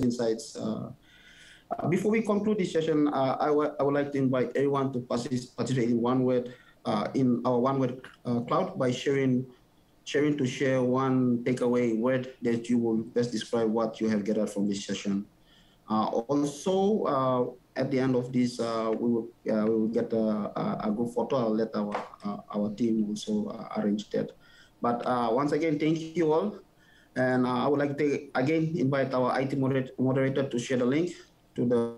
insights. Before we conclude this session, I would like to invite everyone to participate in one word in our one word cloud by sharing to share one takeaway word that you will best describe what you have gathered from this session. Also, at the end of this, we will get a group photo. I'll let our team also arrange that. But once again, thank you all. And I would like to again invite our IT moderator to share the link to the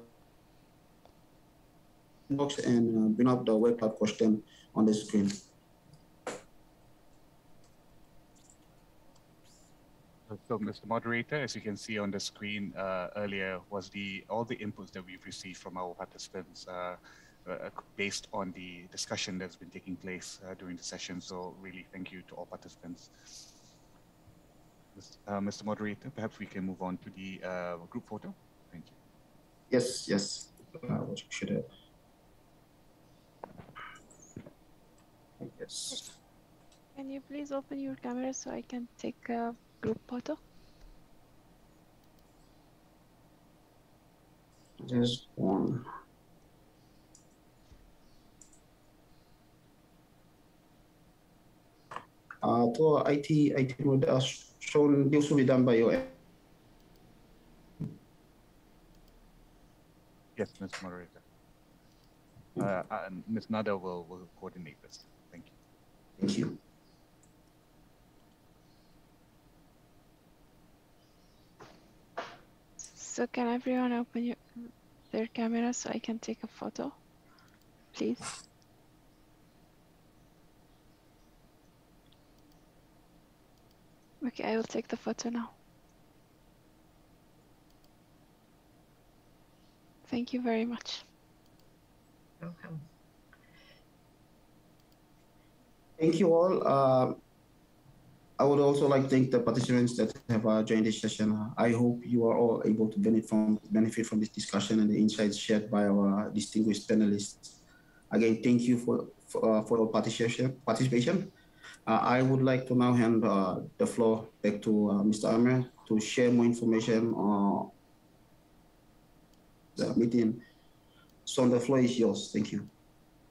box and bring up the web cloud question on the screen. So, Mr. Moderator, as you can see on the screen earlier, was all the inputs that we've received from our participants based on the discussion that's been taking place during the session. So, really, thank you to all participants. Mr. Moderator, perhaps we can move on to the group photo. Thank you. Yes, yes. What should I? Yes. Can you please open your camera so I can take a group photo? Just one. To IT would shown this will be done by your. Yes, Mr. Moderator. Ms. Nada will coordinate this. Thank you. Thank you. So can everyone open their camera so I can take a photo, please? Okay, I will take the photo now. Thank you very much. Welcome. Thank you all. I would also like to thank the participants that have joined this session. I hope you are all able to benefit from this discussion and the insights shared by our distinguished panelists. Again, thank you for your participation. I would like to now hand the floor back to Mr. Amir to share more information on the meeting. So the floor is yours. Thank you.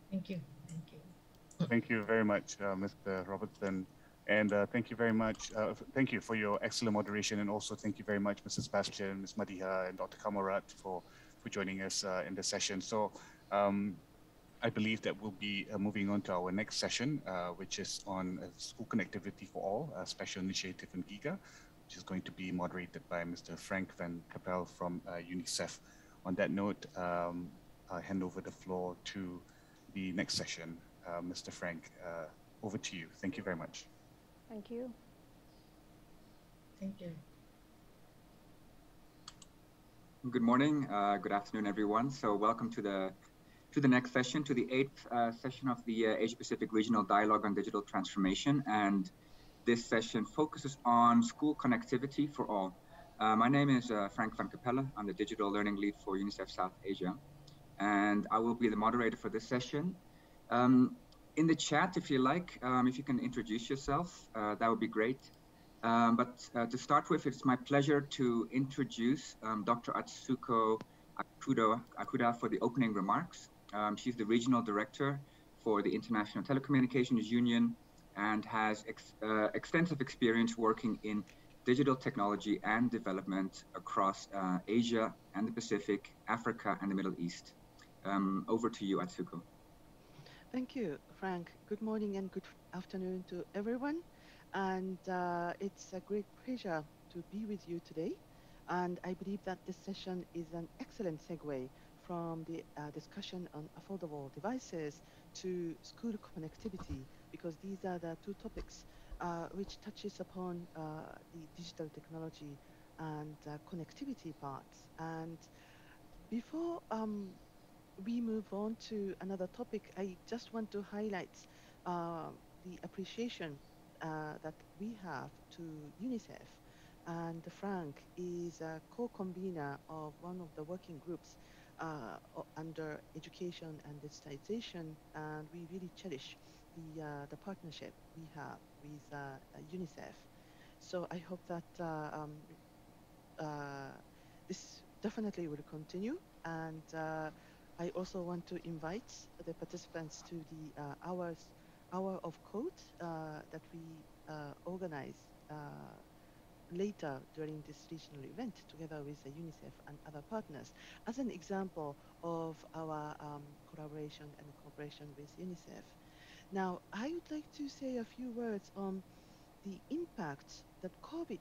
Thank you. Thank you. Thank you very much, Mr. Robertson. And thank you very much. Thank you for your excellent moderation. And also thank you very much, Mrs. Sebastian, Ms. Madiha, and Dr. Kamarat for joining us in this session. So I believe that we'll be moving on to our next session, which is on school connectivity for all, a special initiative in Giga, which is going to be moderated by Mr. Frank van Kapel from UNICEF. On that note, I'll hand over the floor to the next session. Mr. Frank, over to you. Thank you very much. Thank you. Thank you. Good morning, good afternoon, everyone. So welcome to the next session, to the 8th session of the Asia-Pacific Regional Dialogue on Digital Transformation. And this session focuses on school connectivity for all. My name is Frank van Kapelle. I'm the Digital Learning Lead for UNICEF South Asia. And I will be the moderator for this session. In the chat, if you like, if you can introduce yourself, that would be great. But to start with, it's my pleasure to introduce Dr. Atsuko Akuda for the opening remarks. She's the Regional Director for the International Telecommunications Union and has extensive experience working in digital technology and development across Asia and the Pacific, Africa, and the Middle East. Over to you, Atsuko. Thank you, Frank. Good morning and good afternoon to everyone. And it's a great pleasure to be with you today. And I believe that this session is an excellent segue from the discussion on affordable devices to school connectivity, because these are the two topics which touches upon the digital technology and connectivity parts. And before we move on to another topic, I just want to highlight the appreciation that we have to UNICEF. And Frank is a co-convener of one of the working groups under education and digitization, and we really cherish the partnership we have with UNICEF. So I hope that this definitely will continue, and I also want to invite the participants to the hour of code that we organize later during this regional event together with the UNICEF and other partners as an example of our collaboration and cooperation with UNICEF. Now, I would like to say a few words on the impact that COVID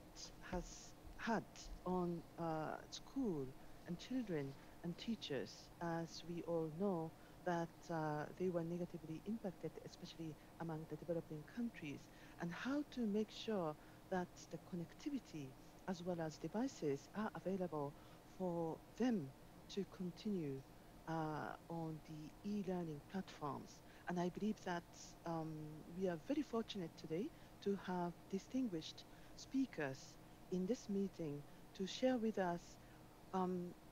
has had on school and children and teachers, as we all know that they were negatively impacted, especially among the developing countries, and how to make sure that the connectivity as well as devices are available for them to continue on the e-learning platforms. And I believe that we are very fortunate today to have distinguished speakers in this meeting to share with us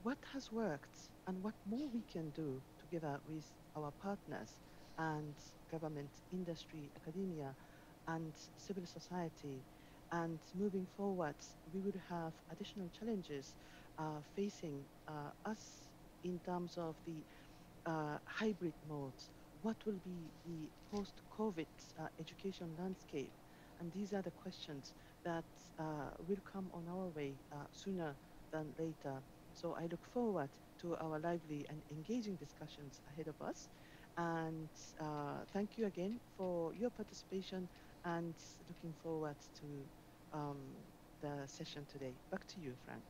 what has worked and what more we can do together with our partners and government, industry, academia, and civil society. And moving forward, we will have additional challenges facing us in terms of the hybrid modes. What will be the post-COVID education landscape? And these are the questions that will come on our way sooner than later. So I look forward to our lively and engaging discussions ahead of us. And thank you again for your participation, and looking forward to the session today. Back to you, Frank.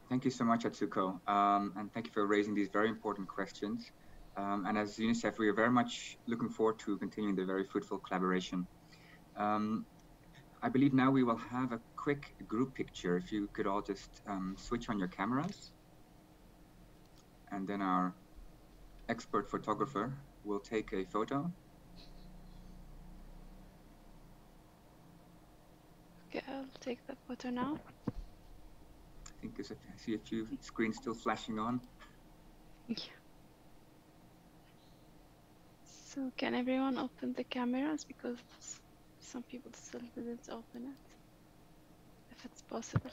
Thank you so much, Atsuko, and thank you for raising these very important questions. And as UNICEF, we are very much looking forward to continuing the very fruitful collaboration. I believe now we will have a quick group picture. If you could all just switch on your cameras. And then our expert photographer will take a photo. Okay, I'll take the photo now. I think I see a few screens still flashing on. Yeah. So can everyone open the cameras, because some people still didn't open it, if it's possible.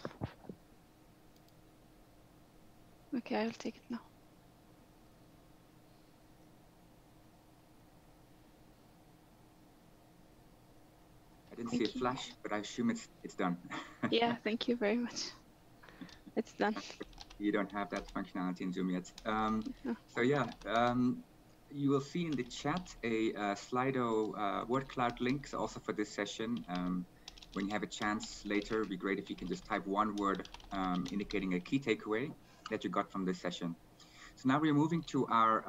Okay, I'll take it now. I didn't see a flash, but I assume it's done. Yeah, thank you very much. It's done. You don't have that functionality in Zoom yet. So yeah, you will see in the chat a Slido word cloud link also for this session. When you have a chance later, it'd be great if you can just type one word indicating a key takeaway that you got from this session. So now we're moving to our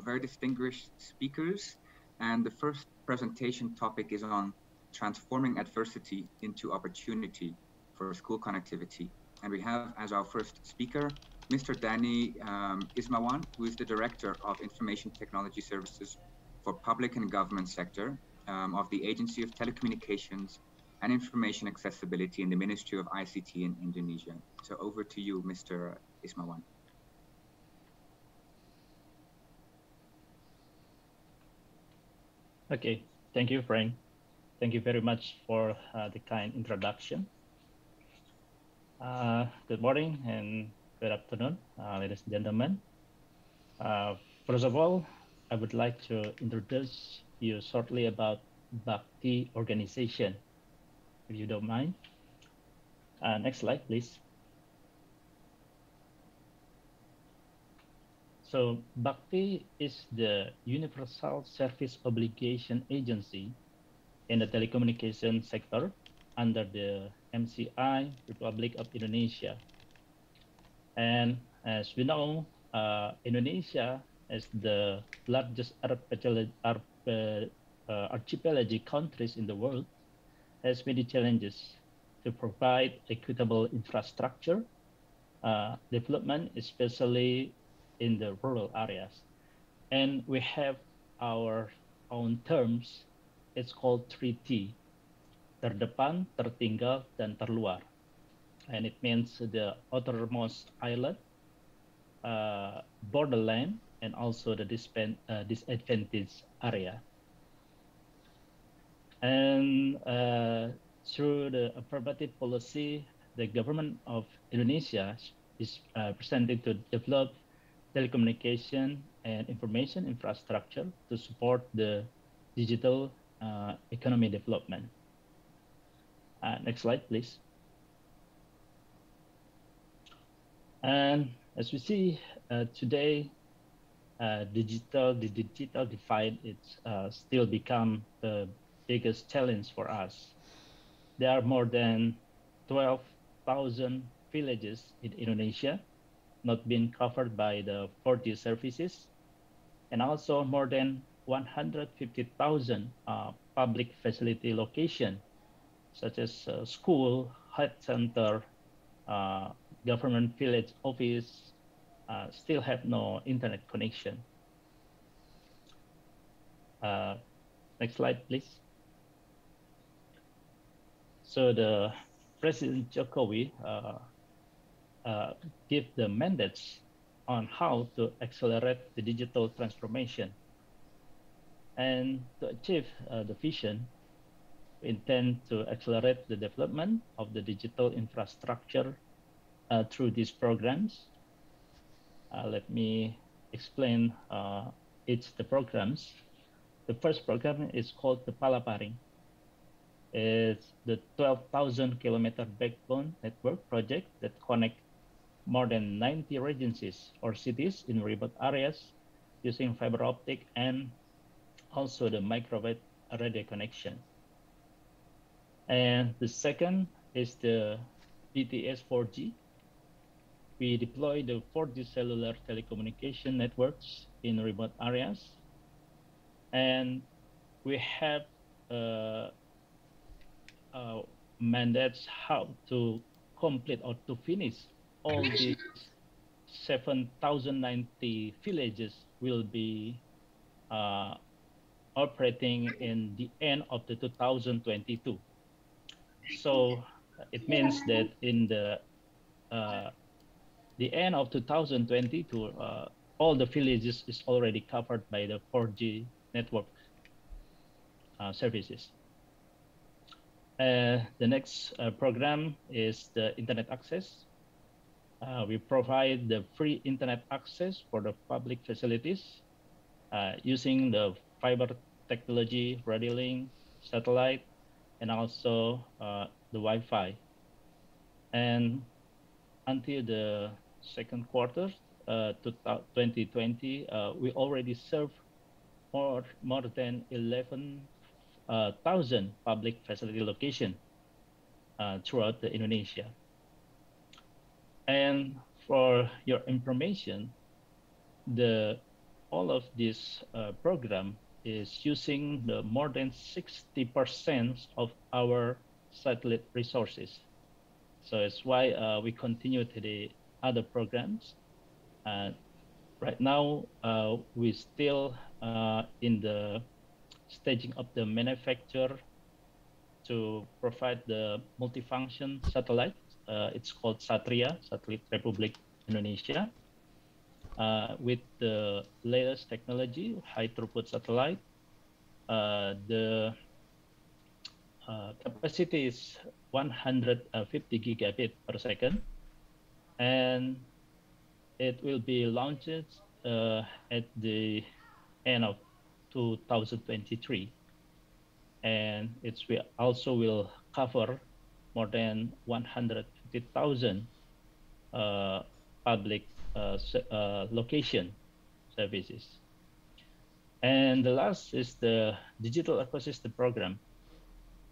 very distinguished speakers. And the first presentation topic is on transforming adversity into opportunity for school connectivity. And we have as our first speaker, Mr. Danny Ismawan, who is the Director of Information Technology Services for Public and Government Sector of the Agency of Telecommunications and Information Accessibility in the Ministry of ICT in Indonesia. So over to you, Mr. Ismawan. Okay, thank you, Frank. Thank you very much for the kind introduction. Good morning and good afternoon, ladies and gentlemen. First of all, I would like to introduce you shortly about Bhakti organization, if you don't mind. Next slide, please. So Bhakti is the universal service obligation agency in the telecommunication sector under the MCI Republic of Indonesia. And as we know, Indonesia is the largest archipelagic countries in the world, has many challenges to provide equitable infrastructure development, especially in the rural areas. And we have our own terms. It's called 3T, terdepan, tertinggal, dan terluar. And it means the outermost island, borderland, and also the disadvantaged area. And through the affirmative policy the government of Indonesia is presented to develop telecommunication and information infrastructure to support the digital economy development. Next slide, please. And as we see today, the digital divide it's still become the biggest challenge for us. There are more than 12,000 villages in Indonesia not being covered by the 4G services, and also more than 150,000 public facility location, such as school, health center, government village office, still have no internet connection. Next slide, please. So the President Jokowi give the mandates on how to accelerate the digital transformation. And to achieve the vision, we intend to accelerate the development of the digital infrastructure through these programs. Let me explain each of the programs. The first program is called the Palaparing. It's the 12,000 kilometer backbone network project that connects more than 90 regencies or cities in remote areas using fiber optic and also the microwave radio connection. And the second is the BTS 4G. We deploy the 4G cellular telecommunication networks in remote areas. And we have mandates how to complete or to finish all these 7,090 villages will be operating in the end of the 2022. So it means that in the end of 2022, all the villages is already covered by the 4G network services. The next program is the internet access. We provide the free internet access for the public facilities using the fiber technology, radio link, satellite, and also the Wi-Fi. And until the second quarter 2020, we already serve more than 11,000 public facility location throughout Indonesia. And for your information, all of this program is using the more than 60% of our satellite resources. So it's why we continue to the other programs. Right now, we still in the staging of the manufacture to provide the multifunction satellite. It's called Satria, Satellite Republik Indonesia, with the latest technology, high throughput satellite. The capacity is 150 gigabit per second, and it will be launched at the end of 2023. And we also will cover more than 150,000 public location services. And the last is the digital ecosystem program,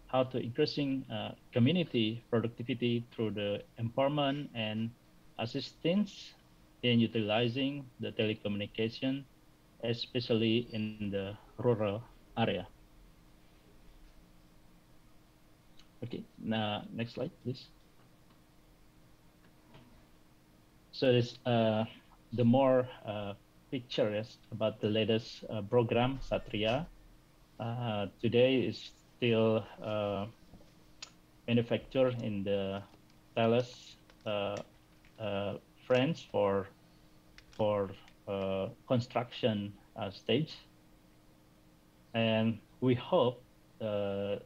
how to increasing community productivity through the empowerment and assistance in utilizing the telecommunication, especially in the rural area. Okay, now next slide, please. So this, the more pictures about the latest program, Satria. Today is still manufactured in the Thales France for construction stage, and we hope the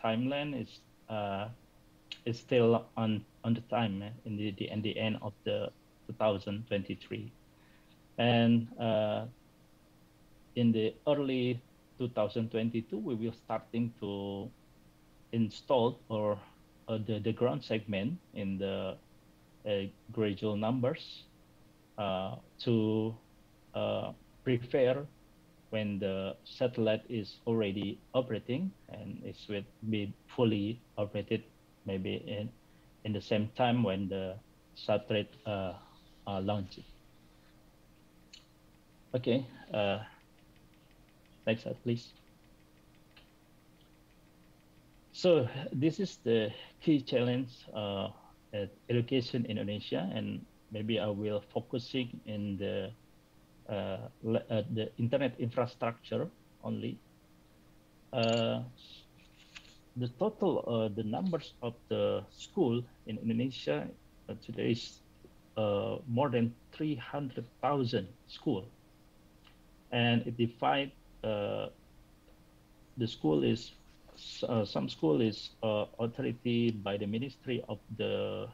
timeline is is still on the time in the end of the 2023. And in the early 2022, we will starting to install or the ground segment in the gradual numbers to prepare when the satellite is already operating and it will be fully operated maybe in the same time when the satellite launches. Okay, next slide, please. So this is the key challenge at education in Indonesia, and maybe I will focusing in the internet infrastructure only. The total, the numbers of the school in Indonesia today is more than 300,000 school, and it divide the school is some school is authority by the Ministry of the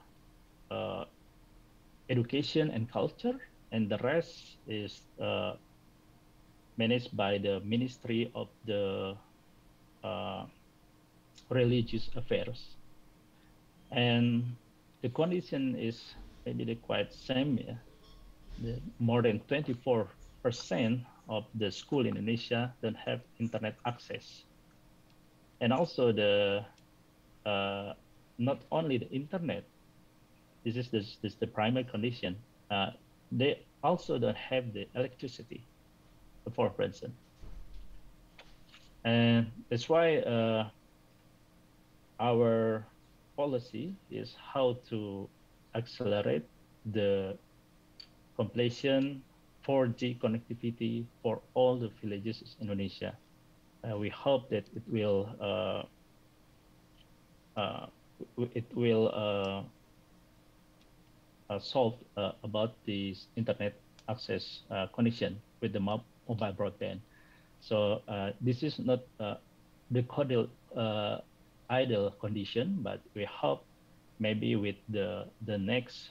Education and Culture, and the rest is managed by the Ministry of the Religious Affairs. And the condition is maybe quite same. Yeah? More than 24% of the school in Indonesia don't have internet access. And also the not only the internet, this is the primary condition. They also don't have the electricity, for instance. And that's why our policy is how to accelerate the completion 4G connectivity for all the villages in Indonesia. We hope that it will solve about the internet access connection with the mobile broadband. So this is not the ideal condition, but we hope maybe with the next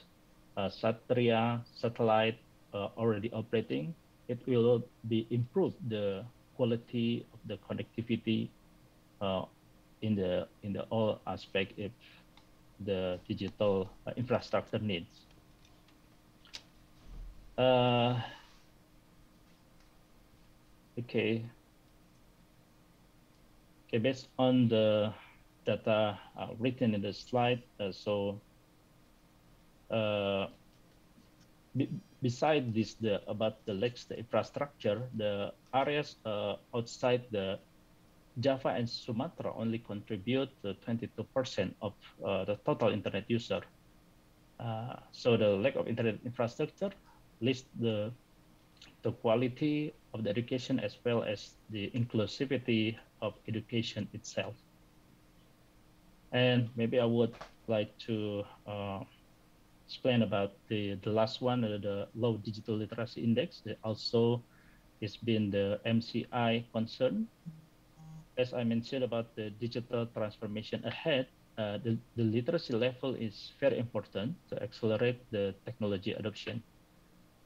Satria satellite already operating, it will be improved the quality of the connectivity in the all aspect of the digital infrastructure needs. Okay, based on the data written in the slide, beside this, about the lakes, the infrastructure, the areas outside the Java and Sumatra only contribute to 22% of the total internet user. So the lack of internet infrastructure leads the quality of the education as well as the inclusivity of education itself. And maybe I would like to explain about the last one, the low digital literacy index. That also has been the MCI concern. As I mentioned about the digital transformation ahead, the literacy level is very important to accelerate the technology adoption.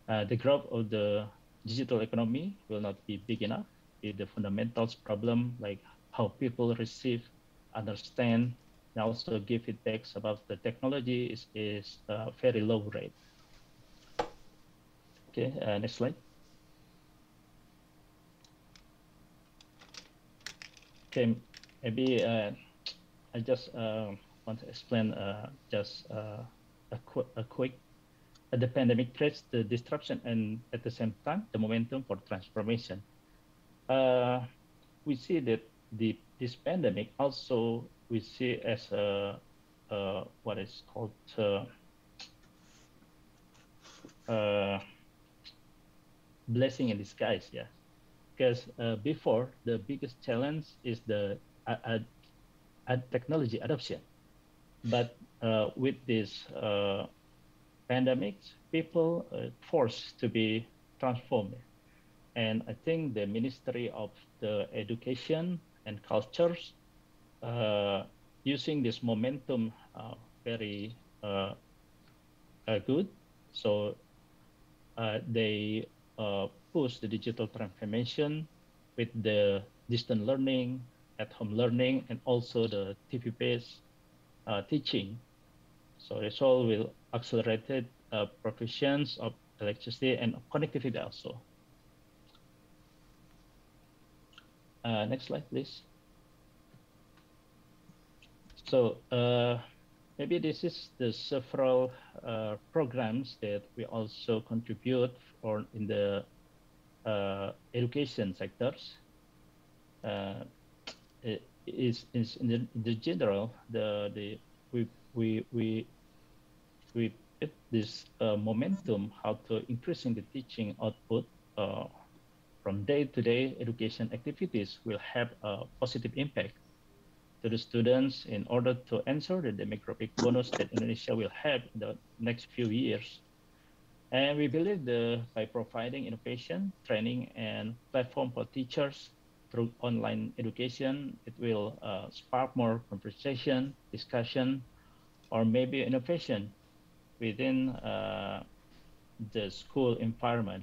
The growth of the digital economy will not be big enough if the fundamentals problem, like how people receive, understand, and also give feedbacks about the technology is very low rate. Okay, next slide. Okay, maybe I just want to explain just a quick. The pandemic creates the disruption and at the same time the momentum for transformation. We see that this pandemic also we see as what is called blessing in disguise, yeah. Because before the biggest challenge is the technology adoption, but with this pandemics, people forced to be transformed. And I think the Ministry of the Education and Cultures using this momentum very good. So they push the digital transformation with the distant learning, at-home learning, and also the TV-based teaching. So this all will accelerate provisions of electricity and connectivity also. Next slide, please. So maybe this is the several programs that we also contribute or in the education sectors. It is in the general we get this momentum how to increasing the teaching output from day-to-day education activities will have a positive impact to the students in order to answer the demographic bonus that Indonesia will have in the next few years. And we believe by providing innovation, training, and platform for teachers through online education, it will spark more conversation, discussion, or maybe innovation within the school environment.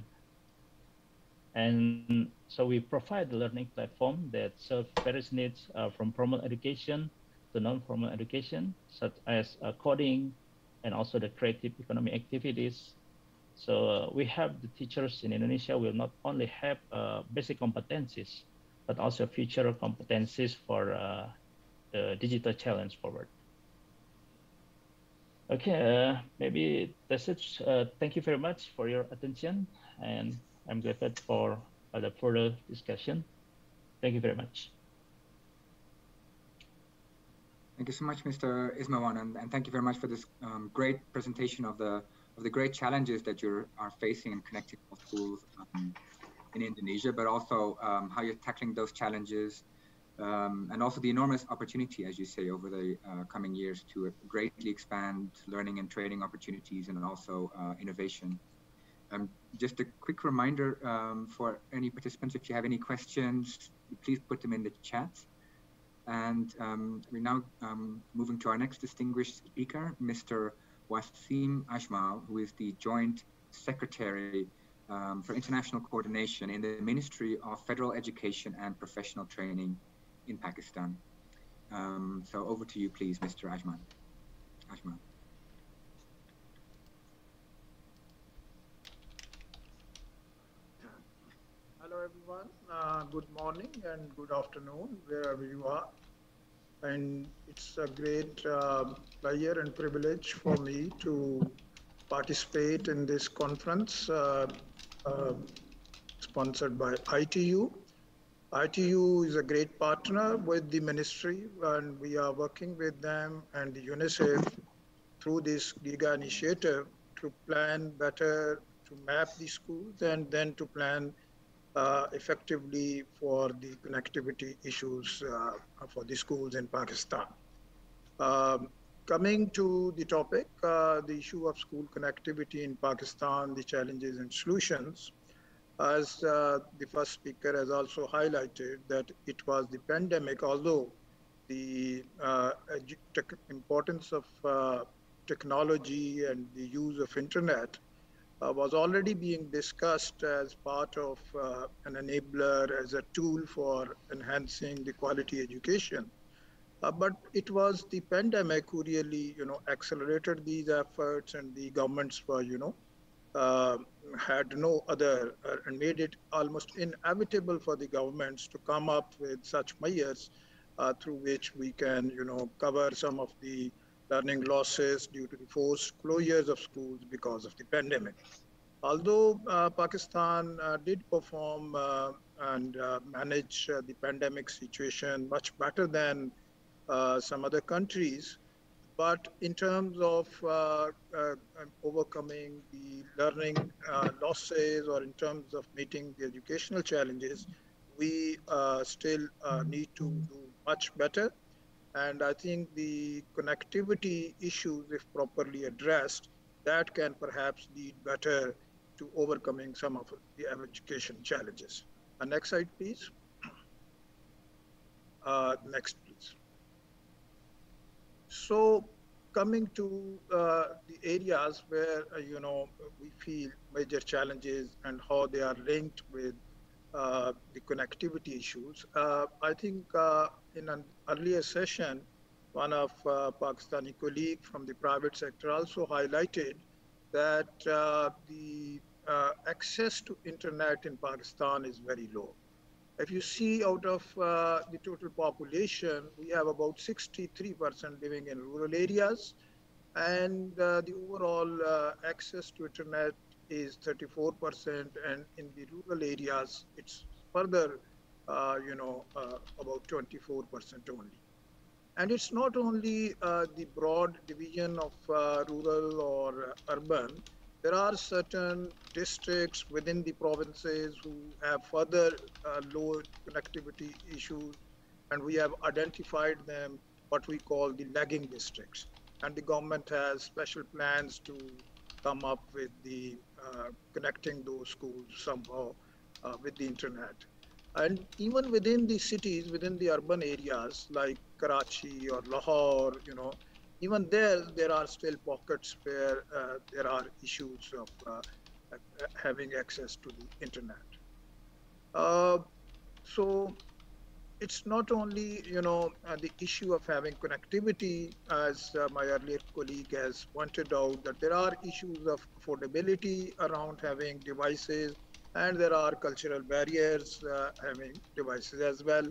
And so we provide the learning platform that serves various needs from formal education to non-formal education, such as coding and also the creative economy activities. So we have the teachers in Indonesia will not only have basic competencies, but also future competencies for the digital challenge forward. Okay, maybe that's it. Thank you very much for your attention, and I'm glad for the further discussion. Thank you very much. Thank you so much, Mr. Ismawan, and thank you very much for this great presentation of the great challenges that you are facing in connecting schools in Indonesia, but also how you're tackling those challenges, and also the enormous opportunity, as you say, over the coming years to greatly expand learning and training opportunities and also innovation. Just a quick reminder for any participants, if you have any questions, please put them in the chat. And we're now moving to our next distinguished speaker, Mr. Wasim Ajmal, who is the Joint Secretary for International Coordination in the Ministry of Federal Education and Professional Training in Pakistan. So over to you, please, Mr. Ajmal. Hello, everyone. Good morning and good afternoon, wherever you are. And it's a great pleasure and privilege for me to participate in this conference sponsored by ITU. ITU is a great partner with the ministry, and we are working with them and the UNICEF through this Giga Initiative to plan better, to map the schools, and then to plan effectively for the connectivity issues for the schools in Pakistan. Coming to the topic, the issue of school connectivity in Pakistan, the challenges and solutions, as the first speaker has also highlighted that it was the pandemic, although the importance of technology and the use of internet was already being discussed as part of an enabler, as a tool for enhancing the quality education. But it was the pandemic who really, accelerated these efforts, and the governments were, had no other, and made it almost inevitable for the governments to come up with such measures through which we can, cover some of the learning losses due to the forced closures of schools because of the pandemic. Although Pakistan did perform and manage the pandemic situation much better than some other countries, but in terms of overcoming the learning losses, or in terms of meeting the educational challenges, we still need to do much better. And I think the connectivity issues, if properly addressed, that can perhaps lead better to overcoming some of the education challenges. Next slide, please. Next, please. So coming to the areas where, we feel major challenges and how they are linked with the connectivity issues. I think in an earlier session, one of Pakistani colleague from the private sector also highlighted that the access to internet in Pakistan is very low. If you see out of the total population, we have about 63% living in rural areas, and the overall access to internet is 34%, and in the rural areas, it's further, about 24% only. And it's not only the broad division of rural or urban. There are certain districts within the provinces who have further low connectivity issues, and we have identified them what we call the lagging districts. And the government has special plans to come up with the connecting those schools somehow with the internet. And even within the cities, within the urban areas like Karachi or Lahore, even there are still pockets where there are issues of having access to the internet. Uh, so it's not only, the issue of having connectivity, as my earlier colleague has pointed out, that there are issues of affordability around having devices, and there are cultural barriers having devices as well.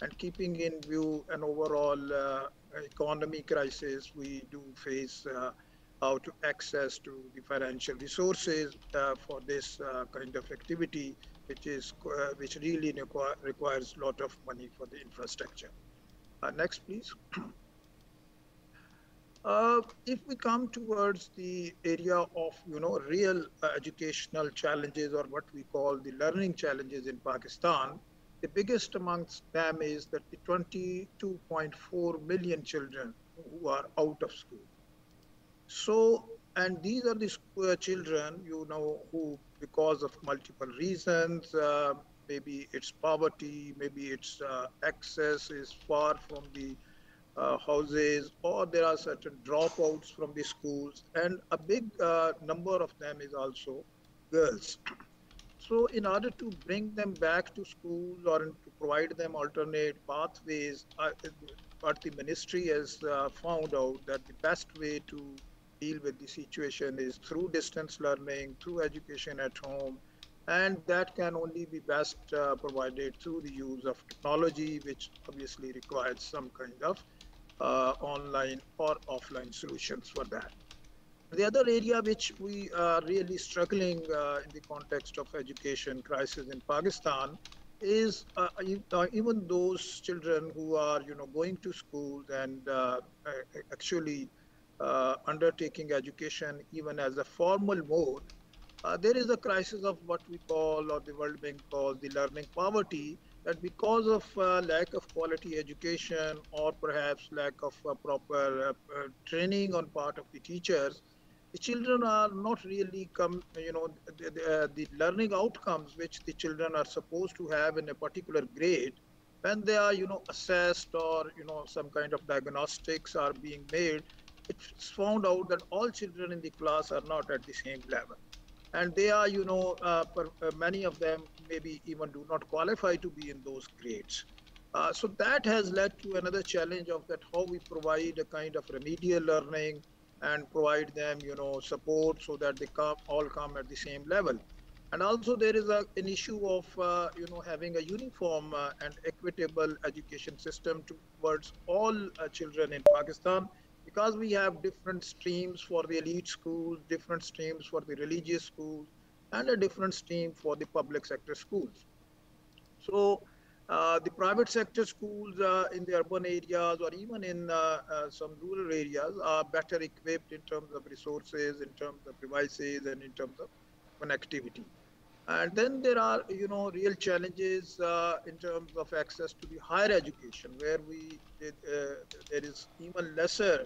And keeping in view an overall economy crisis, we do face how to access to the financial resources for this kind of activity, which really requires a lot of money for the infrastructure. Next, please. If we come towards the area of real educational challenges, or what we call the learning challenges in Pakistan, the biggest amongst them is that the 22.4 million children who are out of school. So, and these are the children, who, because of multiple reasons, maybe it's poverty, maybe it's access is far from the houses, or there are certain dropouts from the schools, and a big number of them is also girls. So in order to bring them back to school or to provide them alternate pathways, what the ministry has found out that the best way to deal with the situation is through distance learning, through education at home, and that can only be best provided through the use of technology, which obviously requires some kind of online or offline solutions for that. The other area which we are really struggling in the context of education crisis in Pakistan is even those children who are, going to schools and actually undertaking education even as a formal mode. There is a crisis of what we call, or the World Bank calls, the learning poverty, that because of lack of quality education, or perhaps lack of proper training on part of the teachers, the children are not really the learning outcomes which the children are supposed to have in a particular grade, when they are, assessed, or, some kind of diagnostics are being made, it's found out that all children in the class are not at the same level. And they are, many of them maybe even do not qualify to be in those grades. So that has led to another challenge of that how we provide a kind of remedial learning and provide them, support so that they all come at the same level. And also there is an issue of, having a uniform and equitable education system towards all children in Pakistan, because we have different streams for the elite schools, different streams for the religious schools, and a different stream for the public sector schools. So the private sector schools in the urban areas, or even in some rural areas, are better equipped in terms of resources, in terms of devices, and in terms of connectivity. And then there are, real challenges in terms of access to the higher education, where there is even lesser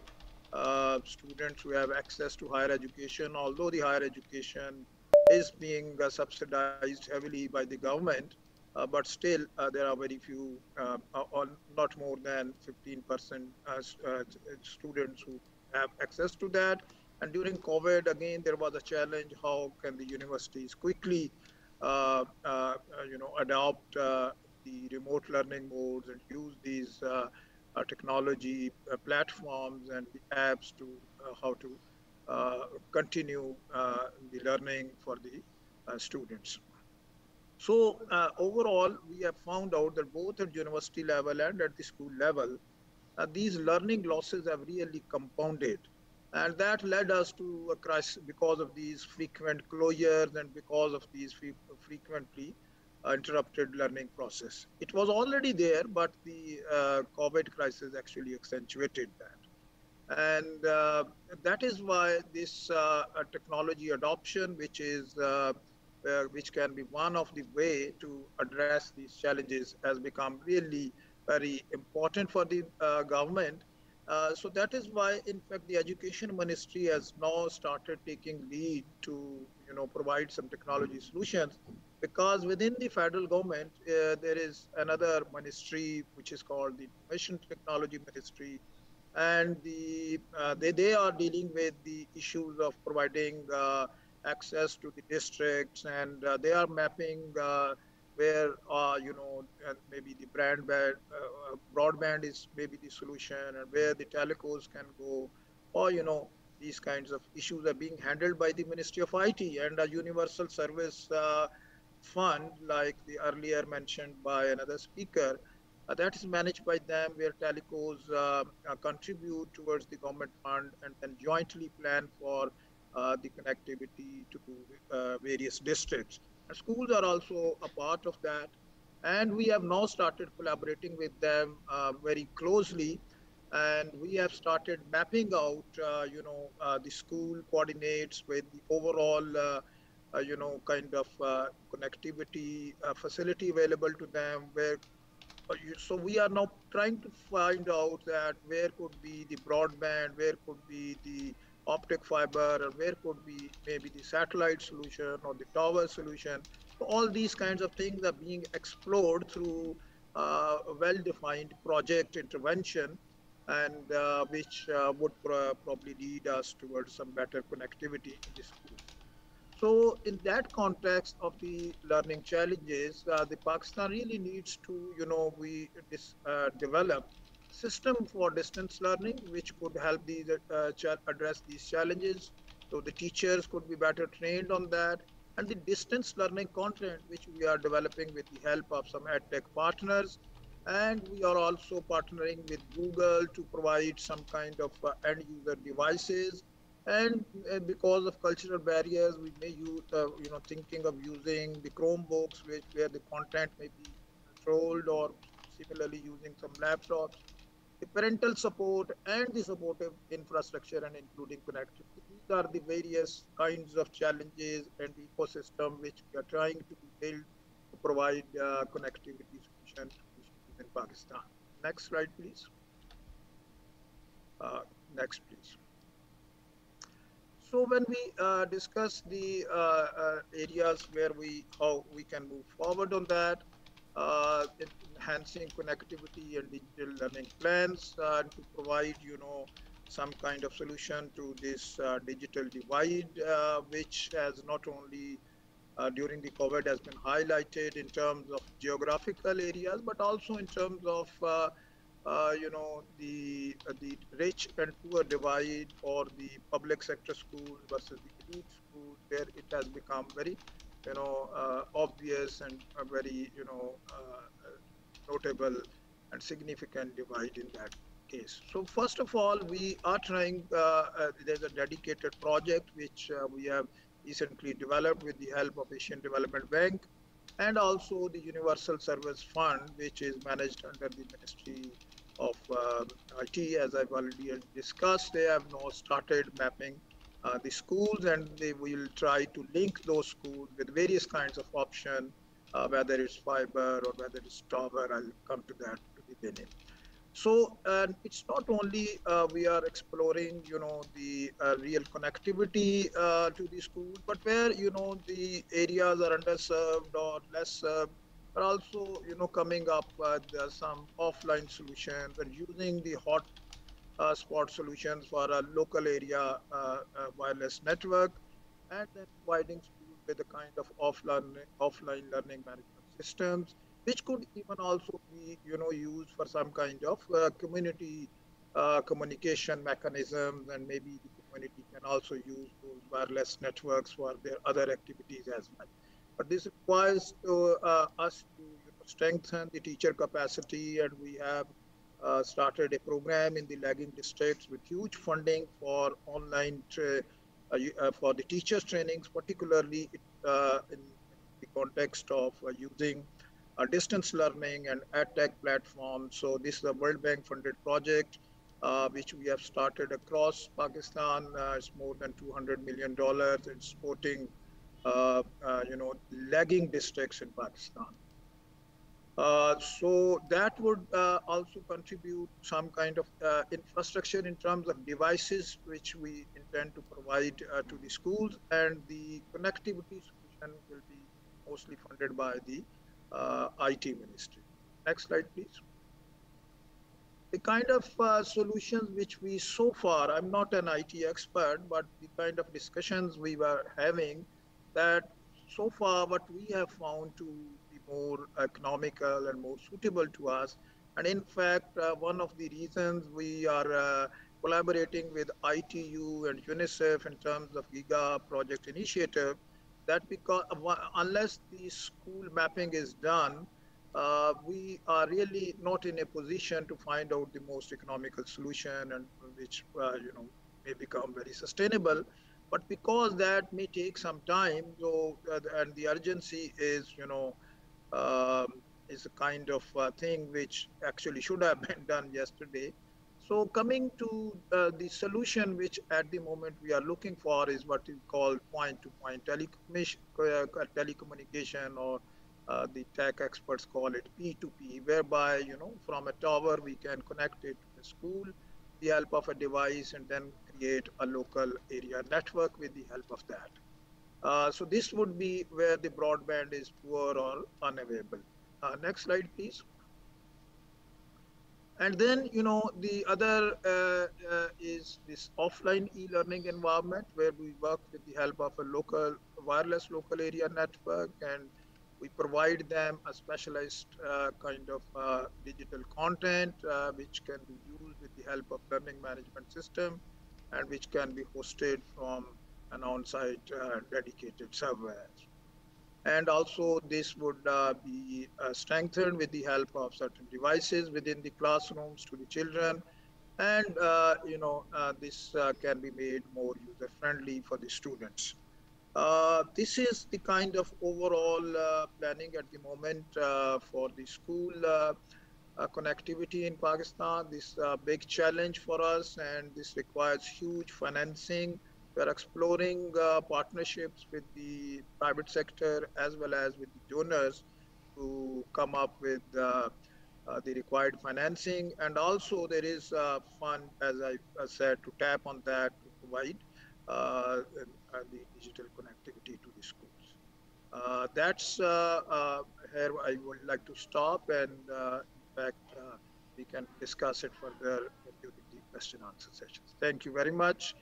students who have access to higher education, although the higher education is being subsidized heavily by the government. but still there are very few, not more than 15% students who have access to that. And during COVID, again, there was a challenge: how can the universities quickly, adopt the remote learning modes and use these technology platforms and the apps to how to continue the learning for the students. So overall, we have found out that both at university level and at the school level, these learning losses have really compounded. And that led us to a crisis because of these frequent closures and because of these frequently interrupted learning process. It was already there, but the COVID crisis actually accentuated that. And that is why this technology adoption, which can be one of the way to address these challenges, has become really very important for the government. So that is why, in fact, the Education Ministry has now started taking lead to, provide some technology solutions, because within the federal government, there is another ministry which is called the Information Technology Ministry, and they are dealing with the issues of providing access to the districts, and they are mapping where maybe the broadband is maybe the solution, and where the telecos can go, or these kinds of issues are being handled by the Ministry of IT, and a universal service fund, like the earlier mentioned by another speaker, that is managed by them, where telecos contribute towards the government fund and then jointly plan for the connectivity to various districts. And schools are also a part of that. And we have now started collaborating with them very closely. And we have started mapping out, the school coordinates with the overall, kind of connectivity facility available to them, where so we are now trying to find out that where could be the broadband, where could be the optic fiber, or where could be maybe the satellite solution or the tower solution. So all these kinds of things are being explored through a well-defined project intervention, and which would probably lead us towards some better connectivity in the schools. So in that context of the learning challenges, the Pakistan really needs to, develop system for distance learning, which could help these address these challenges. So the teachers could be better trained on that, and the distance learning content, which we are developing with the help of some edtech partners. And we are also partnering with Google to provide some kind of end user devices, and because of cultural barriers, we may use, thinking of using the Chromebooks, where the content may be controlled, or similarly using some laptops. The parental support and the supportive infrastructure, and including connectivity. These are the various kinds of challenges and the ecosystem which we are trying to build to provide connectivity solution to the schools in Pakistan. Next slide, please. Next, please. So when we discuss the areas where how we can move forward on that, enhancing connectivity and digital learning plans, to provide, some kind of solution to this digital divide, which has not only during the COVID has been highlighted in terms of geographical areas, but also in terms of the rich and poor divide, or the public sector schools versus the elite schools, where it has become very, obvious and a very, notable and significant divide in that case. So first of all, we are trying, there's a dedicated project which we have recently developed with the help of Asian Development Bank, and also the Universal Service Fund, which is managed under the Ministry of IT. As I've already discussed, they have now started mapping the schools, and they will try to link those schools with various kinds of options, whether it's fiber or whether it's tower. I'll come to that to the beginning. So it's not only we are exploring, the real connectivity to the schools, but where, the areas are underserved or less served, but also, coming up with some offline solutions and using the hot spot solutions for a local area wireless network, and then providing schools with a kind of offline learning management systems, which could even also be, used for some kind of community communication mechanisms, and maybe the community can also use those wireless networks for their other activities as well. But this requires us to strengthen the teacher capacity, and we have started a program in the lagging districts with huge funding for online for the teachers trainings, particularly in the context of using distance learning and edtech platforms. So this is a World Bank funded project which we have started across Pakistan. It's more than $200 million in supporting lagging districts in Pakistan. So that would also contribute some kind of infrastructure in terms of devices, which we intend to provide to the schools, and the connectivity solution will be mostly funded by the IT ministry. Next slide, please. The kind of solutions which we so far, I'm not an IT expert, but the kind of discussions we were having, that so far what we have found to be more economical and more suitable to us. And in fact, one of the reasons we are collaborating with ITU and UNICEF in terms of Giga Project Initiative, that because unless the school mapping is done, we are really not in a position to find out the most economical solution, and which may become very sustainable. But because that may take some time, so and the urgency is is a kind of thing which actually should have been done yesterday. So coming to the solution, which at the moment we are looking for, is what is called point-to-point telecommunication, or the tech experts call it P2P, whereby, from a tower, we can connect it to the school with the help of a device, and then create a local area network with the help of that. So this would be where the broadband is poor or unavailable. Next slide, please. And then, the other is this offline e-learning environment, where we work with the help of a wireless local area network, and we provide them a specialized kind of digital content, which can be used with the help of learning management system, and which can be hosted from an on-site dedicated server. And also this would be strengthened with the help of certain devices within the classrooms to the children. And, this can be made more user-friendly for the students. This is the kind of overall planning at the moment for the school connectivity in Pakistan. This is a big challenge for us, and this requires huge financing. We are exploring partnerships with the private sector as well as with the donors to come up with the required financing. And also there is a fund, as I said, to tap on that to provide the digital connectivity to the schools. That's here I would like to stop, and in fact, we can discuss it further during the question answer sessions. Thank you very much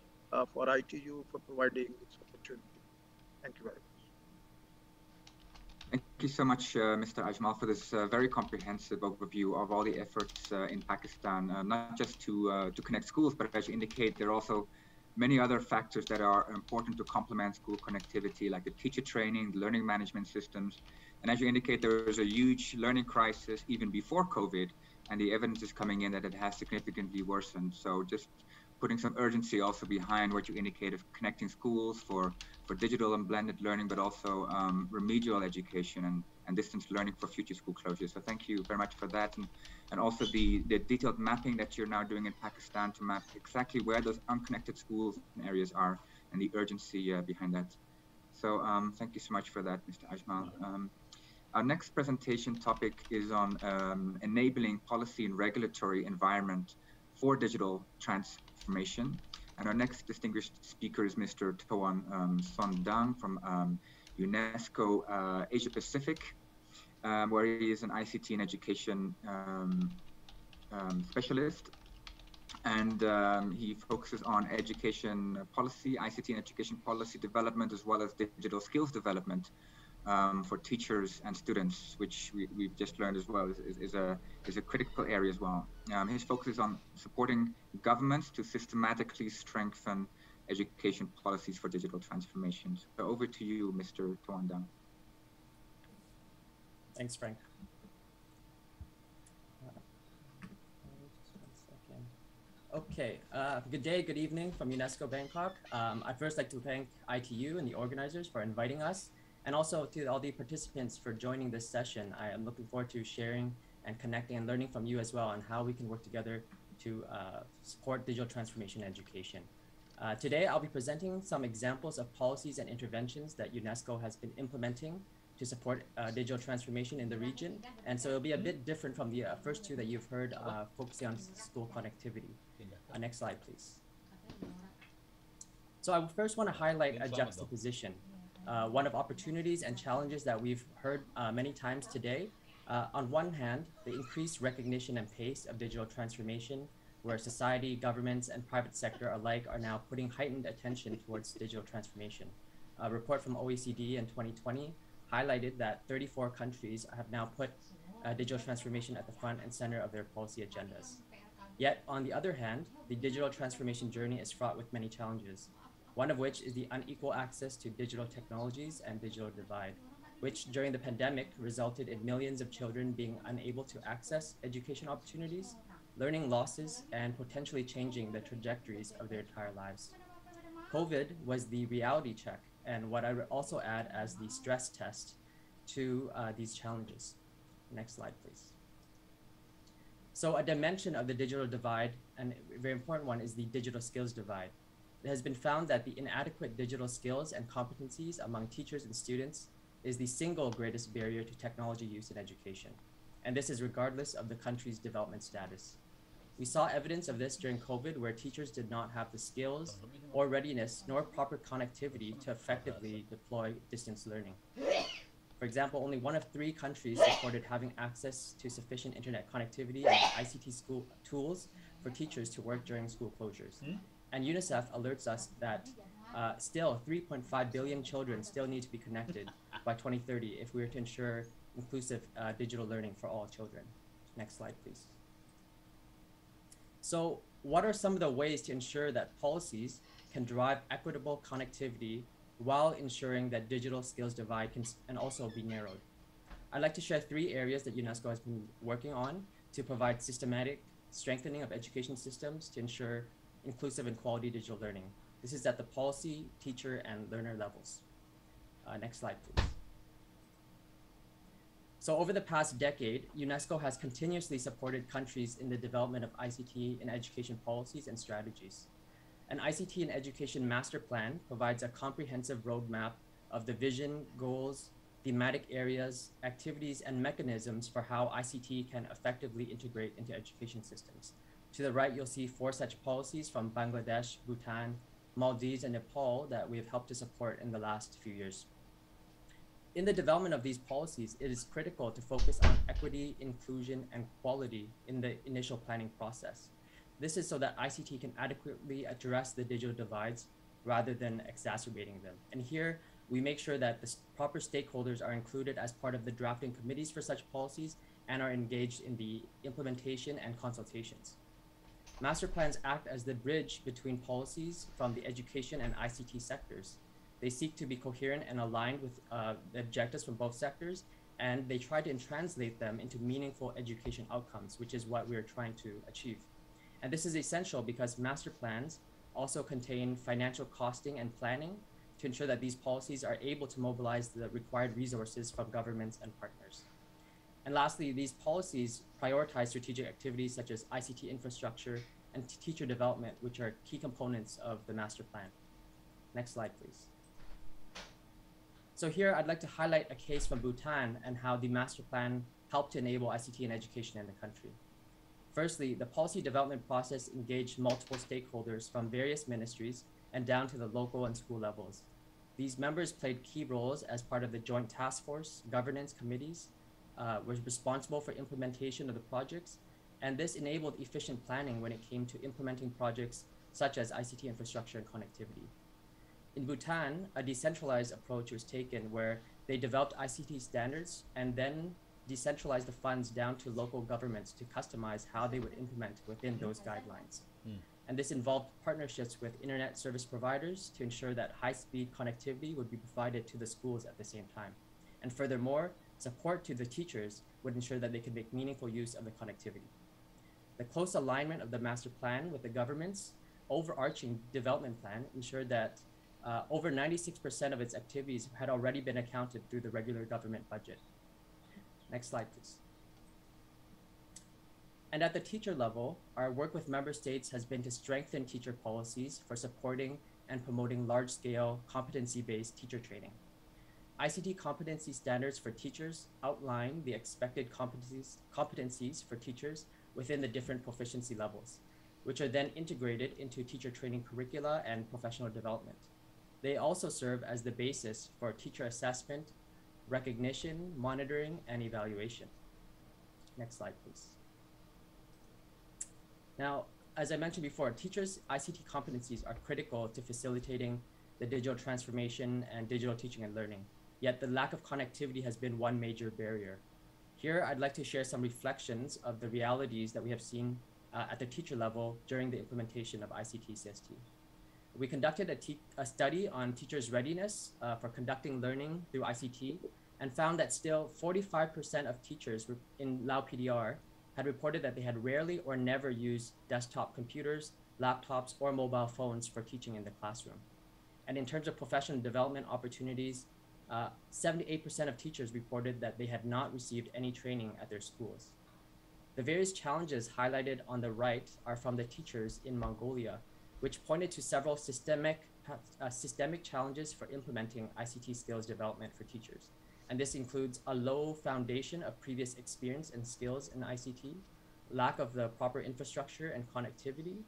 for ITU for providing this opportunity. Thank you very much. Thank you so much, Mr. Ajmal, for this very comprehensive overview of all the efforts in Pakistan, not just to connect schools, but as you indicate, there are also many other factors that are important to complement school connectivity, like the teacher training, the learning management systems. And as you indicate, there was a huge learning crisis even before COVID, and the evidence is coming in that it has significantly worsened. So just putting some urgency also behind what you indicate of connecting schools for digital and blended learning, but also remedial education and distance learning for future school closures. So thank you very much for that. And also the detailed mapping that you're now doing in Pakistan to map exactly where those unconnected schools and areas are, and the urgency behind that. So thank you so much for that, Mr. Ajmal. Our next presentation topic is on enabling policy and regulatory environment for digital transformation. And our next distinguished speaker is Mr. Toan Sondang from UNESCO Asia Pacific. where he is an ICT and education specialist. And he focuses on education policy, ICT and education policy development, as well as digital skills development for teachers and students, which we've just learned as well is a critical area as well. His focus is on supporting governments to systematically strengthen education policies for digital transformation. So over to you, Mr. Tawanda. Thanks, Frank. Okay, good day, good evening from UNESCO Bangkok. I'd first like to thank ITU and the organizers for inviting us, and also to all the participants for joining this session. I am looking forward to sharing and connecting and learning from you as well on how we can work together to support digital transformation education. Today, I'll be presenting some examples of policies and interventions that UNESCO has been implementing to support digital transformation in the region. And so it'll be a bit different from the first two that you've heard focusing on school connectivity. Next slide, please. So I first want to highlight a juxtaposition, one of opportunities and challenges that we've heard many times today. On one hand, the increased recognition and pace of digital transformation, where society, governments, and private sector alike are now putting heightened attention towards digital transformation. A report from OECD in 2020 highlighted that 34 countries have now put digital transformation at the front and center of their policy agendas. Yet, on the other hand, the digital transformation journey is fraught with many challenges, one of which is the unequal access to digital technologies and digital divide, which during the pandemic resulted in millions of children being unable to access education opportunities, learning losses, and potentially changing the trajectories of their entire lives. COVID was the reality check, and what I would also add as the stress test to these challenges. Next slide, please. So a dimension of the digital divide, and a very important one, is the digital skills divide. It has been found that the inadequate digital skills and competencies among teachers and students is the single greatest barrier to technology use in education. And this is regardless of the country's development status. We saw evidence of this during COVID, where teachers did not have the skills or readiness nor proper connectivity to effectively deploy distance learning. For example, only 1 of 3 countries reported having access to sufficient internet connectivity and ICT school tools for teachers to work during school closures. And UNICEF alerts us that still 3.5 billion children still need to be connected by 2030 if we were to ensure inclusive digital learning for all children. Next slide, please. So what are some of the ways to ensure that policies can drive equitable connectivity while ensuring that digital skills divide can also be narrowed? I'd like to share 3 areas that UNESCO has been working on to provide systematic strengthening of education systems to ensure inclusive and quality digital learning. This is at the policy, teacher, and learner levels. Next slide, please. So over the past decade, UNESCO has continuously supported countries in the development of ICT in education policies and strategies. An ICT in Education Master Plan provides a comprehensive roadmap of the vision, goals, thematic areas, activities, and mechanisms for how ICT can effectively integrate into education systems. To the right, you'll see 4 such policies from Bangladesh, Bhutan, Maldives, and Nepal that we have helped to support in the last few years. In the development of these policies, it is critical to focus on equity, inclusion, and quality in the initial planning process. This is so that ICT can adequately address the digital divides rather than exacerbating them. And here, we make sure that the proper stakeholders are included as part of the drafting committees for such policies and are engaged in the implementation and consultations. Master plans act as the bridge between policies from the education and ICT sectors. They seek to be coherent and aligned with the objectives from both sectors, and they try to translate them into meaningful education outcomes, which is what we are trying to achieve. And this is essential because master plans also contain financial costing and planning to ensure that these policies are able to mobilize the required resources from governments and partners. And lastly, these policies prioritize strategic activities such as ICT infrastructure and teacher development, which are key components of the master plan. Next slide, please. So here I'd like to highlight a case from Bhutan and how the master plan helped to enable ICT in education in the country. Firstly, the policy development process engaged multiple stakeholders from various ministries and down to the local and school levels. These members played key roles as part of the joint task force, governance committees, was responsible for implementation of the projects, and this enabled efficient planning when it came to implementing projects such as ICT infrastructure and connectivity. In Bhutan, a decentralized approach was taken where they developed ICT standards and then decentralized the funds down to local governments to customize how they would implement within those guidelines. And this involved partnerships with internet service providers to ensure that high-speed connectivity would be provided to the schools at the same time. And furthermore, support to the teachers would ensure that they could make meaningful use of the connectivity. The close alignment of the master plan with the government's overarching development plan ensured that over 96% of its activities had already been accounted through the regular government budget. Next slide, please. And at the teacher level, our work with member states has been to strengthen teacher policies for supporting and promoting large-scale competency-based teacher training. ICT competency standards for teachers outline the expected competencies for teachers within the different proficiency levels, which are then integrated into teacher training curricula and professional development. They also serve as the basis for teacher assessment, recognition, monitoring, and evaluation. Next slide, please. Now, as I mentioned before, teachers' ICT competencies are critical to facilitating the digital transformation and digital teaching and learning. Yet the lack of connectivity has been one major barrier. Here, I'd like to share some reflections of the realities that we have seen at the teacher level during the implementation of ICT CST. We conducted a study on teachers' readiness for conducting learning through ICT and found that still 45% of teachers in Lao PDR had reported that they had rarely or never used desktop computers, laptops, or mobile phones for teaching in the classroom. And in terms of professional development opportunities, 78% of teachers reported that they had not received any training at their schools. The various challenges highlighted on the right are from the teachers in Mongolia, which pointed to several systemic challenges for implementing ICT skills development for teachers. And this includes a low foundation of previous experience and skills in ICT, lack of the proper infrastructure and connectivity,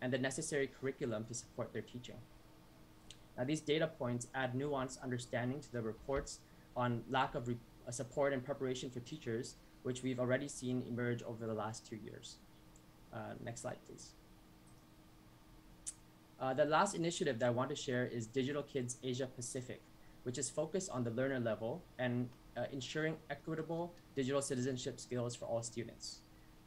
and the necessary curriculum to support their teaching. Now, these data points add nuanced understanding to the reports on lack of support and preparation for teachers, which we've already seen emerge over the last 2 years. Next slide, please. The last initiative that I want to share is Digital Kids Asia Pacific, which is focused on the learner level and ensuring equitable digital citizenship skills for all students.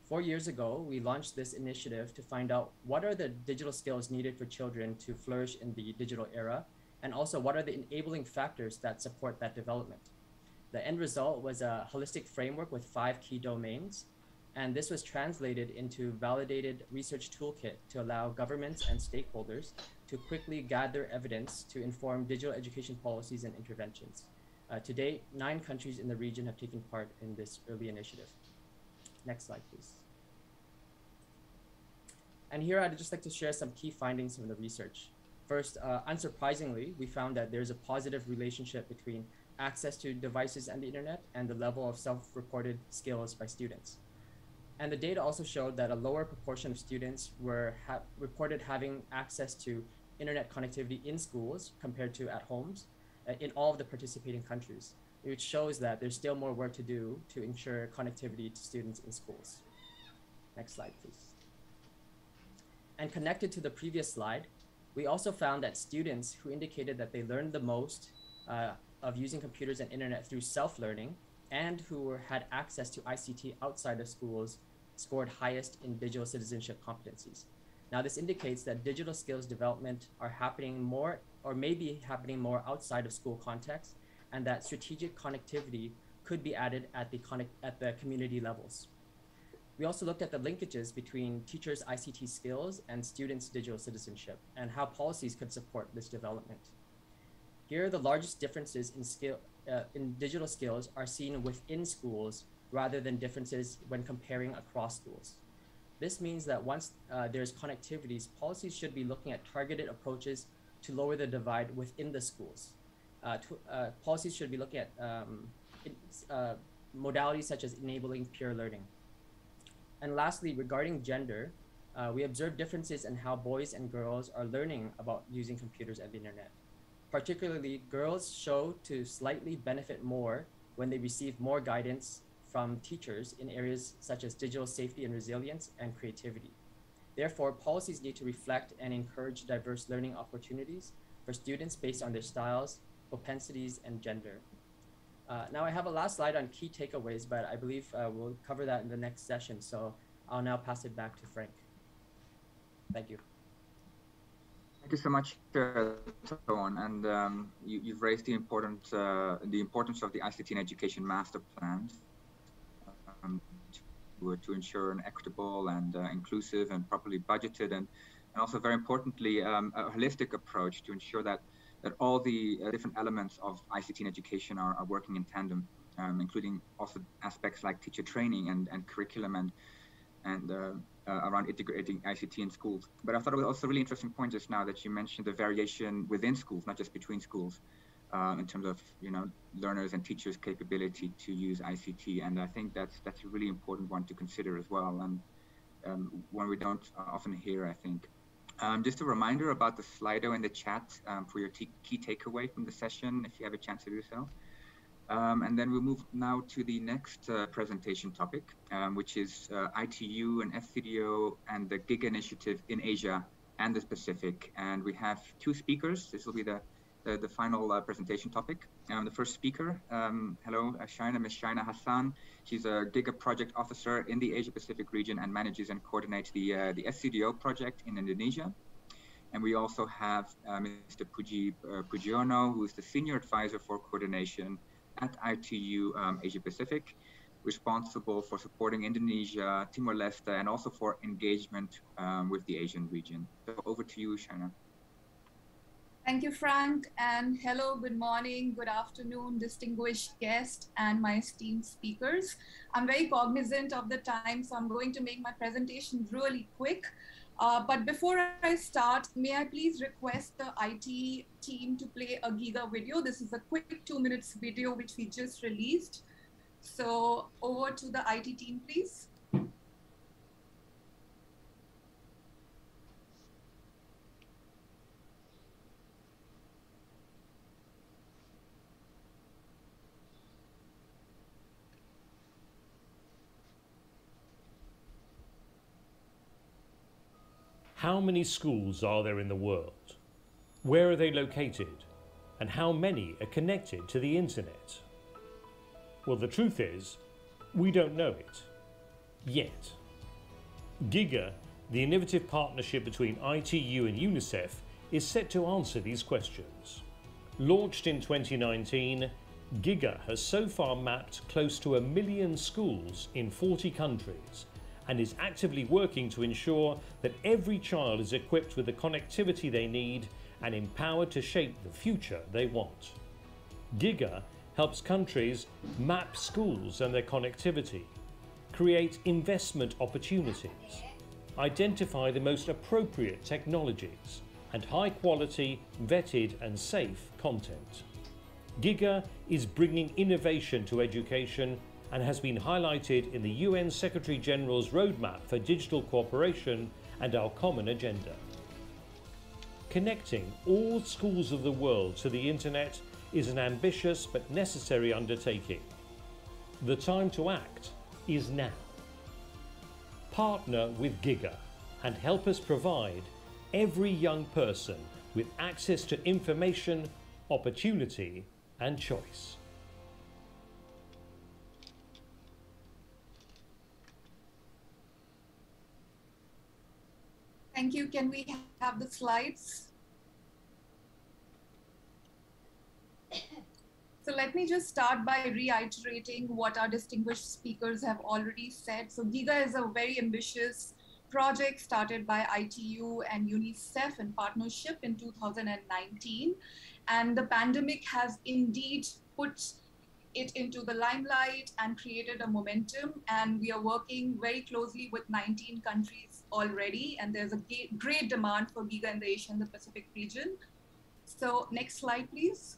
4 years ago, we launched this initiative to find out what are the digital skills needed for children to flourish in the digital era, and also what are the enabling factors that support that development. The end result was a holistic framework with 5 key domains, and this was translated into validated research toolkit to allow governments and stakeholders to quickly gather evidence to inform digital education policies and interventions. To date, 9 countries in the region have taken part in this early initiative. Next slide, please. And here I'd just like to share some key findings from the research. First, unsurprisingly, we found that there's a positive relationship between access to devices and the internet and the level of self-reported skills by students. And the data also showed that a lower proportion of students reported having access to internet connectivity in schools compared to at homes in all of the participating countries, which shows that there's still more work to do to ensure connectivity to students in schools. Next slide, please. And connected to the previous slide, we also found that students who indicated that they learned the most of using computers and internet through self-learning and who had access to ICT outside of schools scored highest in digital citizenship competencies. Now, this indicates that digital skills development are happening more, or maybe happening more outside of school context, and that strategic connectivity could be added at the community levels. We also looked at the linkages between teachers' ICT skills and students' digital citizenship and how policies could support this development. Here, the largest differences in digital skills are seen within schools rather than differences when comparing across schools. This means that once there's connectivities, policies should be looking at targeted approaches to lower the divide within the schools. Policies should be looking at modalities such as enabling peer learning. And lastly, regarding gender, we observe differences in how boys and girls are learning about using computers and the internet. Particularly, girls show to slightly benefit more when they receive more guidance from teachers in areas such as digital safety and resilience and creativity. Therefore, policies need to reflect and encourage diverse learning opportunities for students based on their styles, propensities, and gender. Now I have a last slide on key takeaways, but I believe we'll cover that in the next session. So I'll now pass it back to Frank. Thank you. Thank you so much, Toon. And you've raised the importance of the ICT and Education Master Plan to ensure an equitable and inclusive and properly budgeted and also very importantly a holistic approach to ensure that all the different elements of ICT and education are working in tandem, including also aspects like teacher training and curriculum and around integrating ICT in schools. But I thought it was also a really interesting point just now that you mentioned the variation within schools, not just between schools, in terms of learners and teachers' capability to use ICT. And I think that's a really important one to consider as well, and one we don't often hear, I think. Just a reminder about the Slido in the chat for your key takeaway from the session, if you have a chance to do so. And then we'll move now to the next presentation topic, which is ITU and FCDO and the Giga Initiative in Asia and the Pacific. And we have two speakers. This will be the final presentation topic. The first speaker, hello, Ms. Shaina Hassan. She's a Giga project officer in the Asia Pacific region and manages and coordinates the FCDO project in Indonesia. And we also have Mr. Puji Pujiono, who is the senior advisor for coordination at ITU Asia Pacific, responsible for supporting Indonesia, Timor-Leste, and also for engagement with the Asian region. So over to you, Shaina. Thank you, Frank, and hello, good morning, good afternoon, distinguished guests and my esteemed speakers. I'm very cognizant of the time, so I'm going to make my presentation really quick. But before I start, may I please request the IT team to play a Giga video. This is a quick 2 minutes video which we just released. So over to the IT team, please. How many schools are there in the world? Where are they located? And how many are connected to the internet? Well, the truth is, we don't know it. Yet. Giga, the innovative partnership between ITU and UNICEF, is set to answer these questions. Launched in 2019, Giga has so far mapped close to 1 million schools in 40 countries, and is actively working to ensure that every child is equipped with the connectivity they need and empowered to shape the future they want. Giga helps countries map schools and their connectivity, create investment opportunities, identify the most appropriate technologies, and high-quality, vetted and safe content. Giga is bringing innovation to education and has been highlighted in the UN Secretary General's Roadmap for Digital Cooperation and Our Common Agenda. Connecting all schools of the world to the internet is an ambitious but necessary undertaking. The time to act is now. Partner with Giga and help us provide every young person with access to information, opportunity, and choice. Thank you. Can we have the slides? So let me just start by reiterating what our distinguished speakers have already said. So Giga is a very ambitious project started by ITU and UNICEF in partnership in 2019. And the pandemic has indeed put it into the limelight and created a momentum. And we are working very closely with 19 countries already. And there's a great demand for Giga in the Asia and the Pacific region. So next slide, please.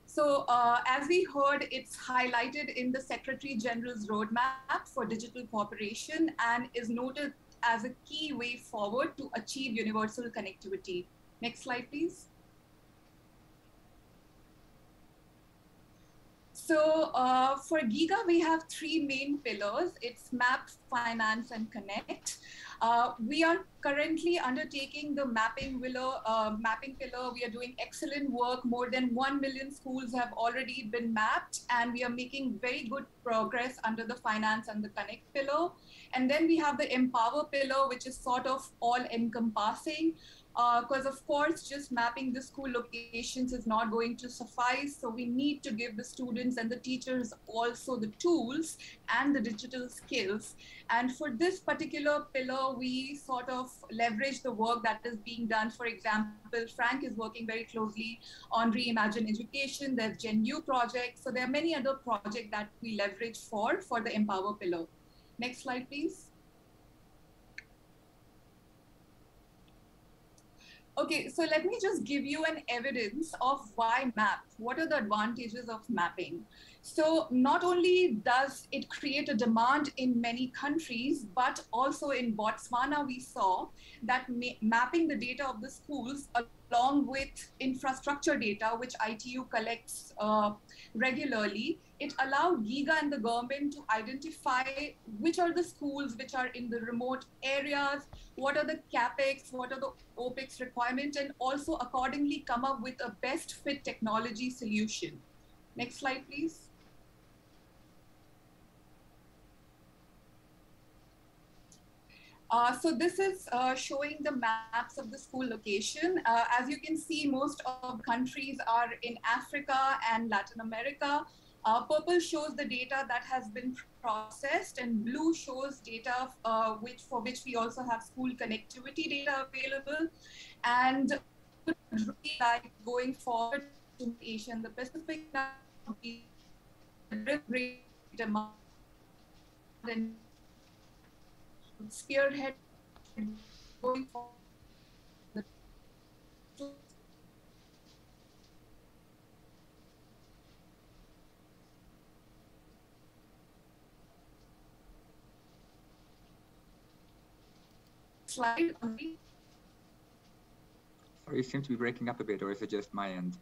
So as we heard, it's highlighted in the Secretary General's Roadmap for Digital Cooperation and is noted as a key way forward to achieve universal connectivity. Next slide, please. So for Giga, we have three main pillars. It's Map, Finance, and Connect. We are currently undertaking the mapping pillar. We are doing excellent work. More than 1 million schools have already been mapped, and we are making very good progress under the Finance and the Connect pillar. And then we have the Empower pillar, which is sort of all-encompassing. Because of course, just mapping the school locations is not going to suffice. So we need to give the students and the teachers also the tools and the digital skills. And for this particular pillar, we sort of leverage the work that is being done. For example, Frank is working very closely on Reimagine Education. There's Gen U project. So there are many other projects that we leverage for the Empower pillar. Next slide, please. Okay, so let me just give you an evidence of why map. What are the advantages of mapping? So not only does it create a demand in many countries, but also in Botswana, we saw that mapping the data of the schools along with infrastructure data, which ITU collects regularly, it allowed Giga and the government to identify which are the schools which are in the remote areas, what are the CapEx, what are the OpEx requirements, and also accordingly come up with a best fit technology solution. Next slide, please. So this is showing the maps of the school location. As you can see, most of countries are in Africa and Latin America. Purple shows the data that has been processed, and blue shows data for which we also have school connectivity data available. And really like going forward to Asia and the Pacific now, great demand and spearhead going forward. Slide. Sorry, you seem to be breaking up a bit, or is it just my end?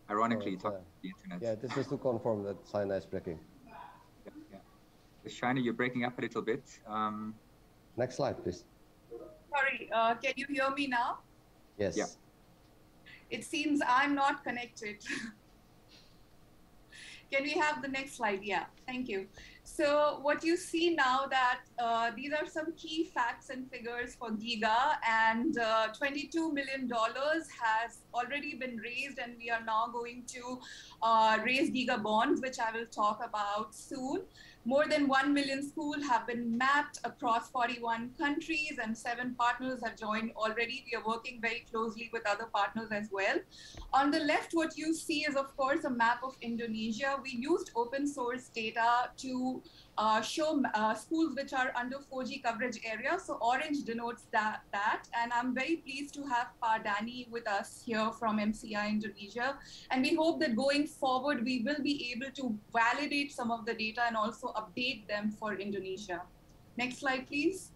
Ironically, it's the internet. Yeah, this is to confirm that Sina is breaking. Yeah. Shiny, you're breaking up a little bit. Next slide, please. Sorry, can you hear me now? Yes. Yeah. It seems I'm not connected. Can we have the next slide? Yeah, thank you. So what you see now that these are some key facts and figures for Giga, and $22 million has already been raised, and we are now going to raise Giga bonds, which I will talk about soon. More than 1 million schools have been mapped across 41 countries, and 7 partners have joined already. We are working very closely with other partners as well. On the left, what you see is, of course, a map of Indonesia. We used open source data to show schools which are under 4G coverage area. So orange denotes that. And I'm very pleased to have Pardani with us here from MCI Indonesia. And we hope that going forward, we will be able to validate some of the data and also update them for Indonesia. Next slide, please.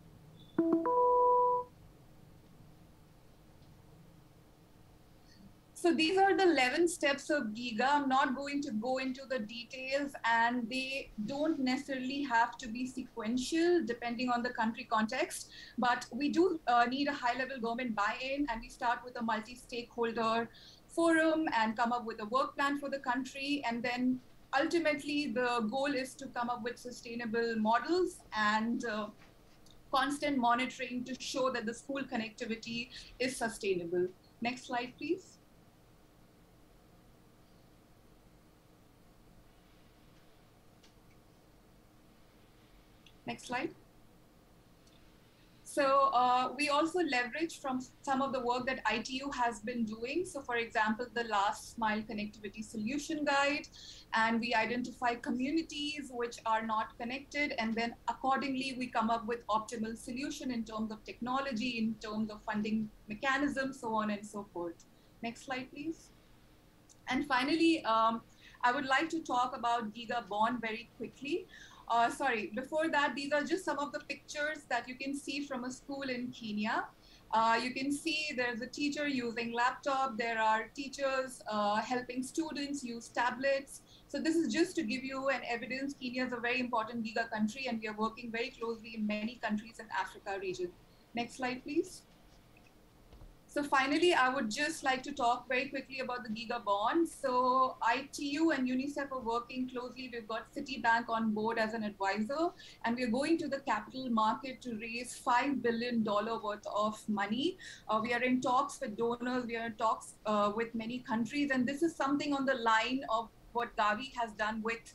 So these are the 11 steps of Giga. I'm not going to go into the details, and they don't necessarily have to be sequential depending on the country context, but we do need a high-level government buy-in, and we start with a multi-stakeholder forum and come up with a work plan for the country. And then ultimately, the goal is to come up with sustainable models and constant monitoring to show that the school connectivity is sustainable. Next slide, please. Next slide. So we also leverage from some of the work that ITU has been doing. So for example, the Last Mile Connectivity Solution Guide, and we identify communities which are not connected, and then accordingly we come up with optimal solution in terms of technology, in terms of funding mechanisms, so on and so forth. Next slide, please. And finally, I would like to talk about Giga Bond very quickly. Sorry, before that, these are just some of the pictures that you can see from a school in Kenya. You can see there's a teacher using laptop. There are teachers helping students use tablets. So this is just to give you an evidence. Kenya is a very important Giga country, and we are working very closely in many countries in Africa region. Next slide, please. So finally, I would just like to talk very quickly about the Giga bond. So ITU and UNICEF are working closely. We've got Citibank on board as an advisor, and we're going to the capital market to raise $5 billion worth of money. We are in talks with donors. We are in talks with many countries, and this is something on the line of what Gavi has done with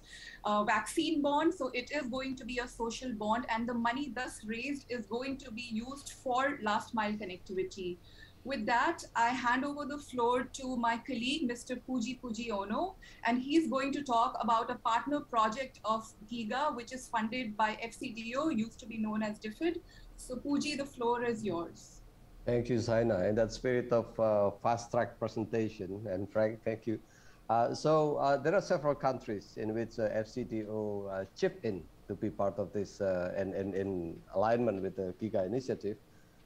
vaccine bond. So it is going to be a social bond, and the money thus raised is going to be used for last mile connectivity. With that, I hand over the floor to my colleague, Mr. Puji Ono, and he's going to talk about a partner project of Giga, which is funded by FCDO, used to be known as DFID. So Puji, the floor is yours. Thank you, Zaina. In that spirit of fast-track presentation, and Frank, thank you. There are several countries in which FCDO chipped in to be part of this and in alignment with the Giga Initiative.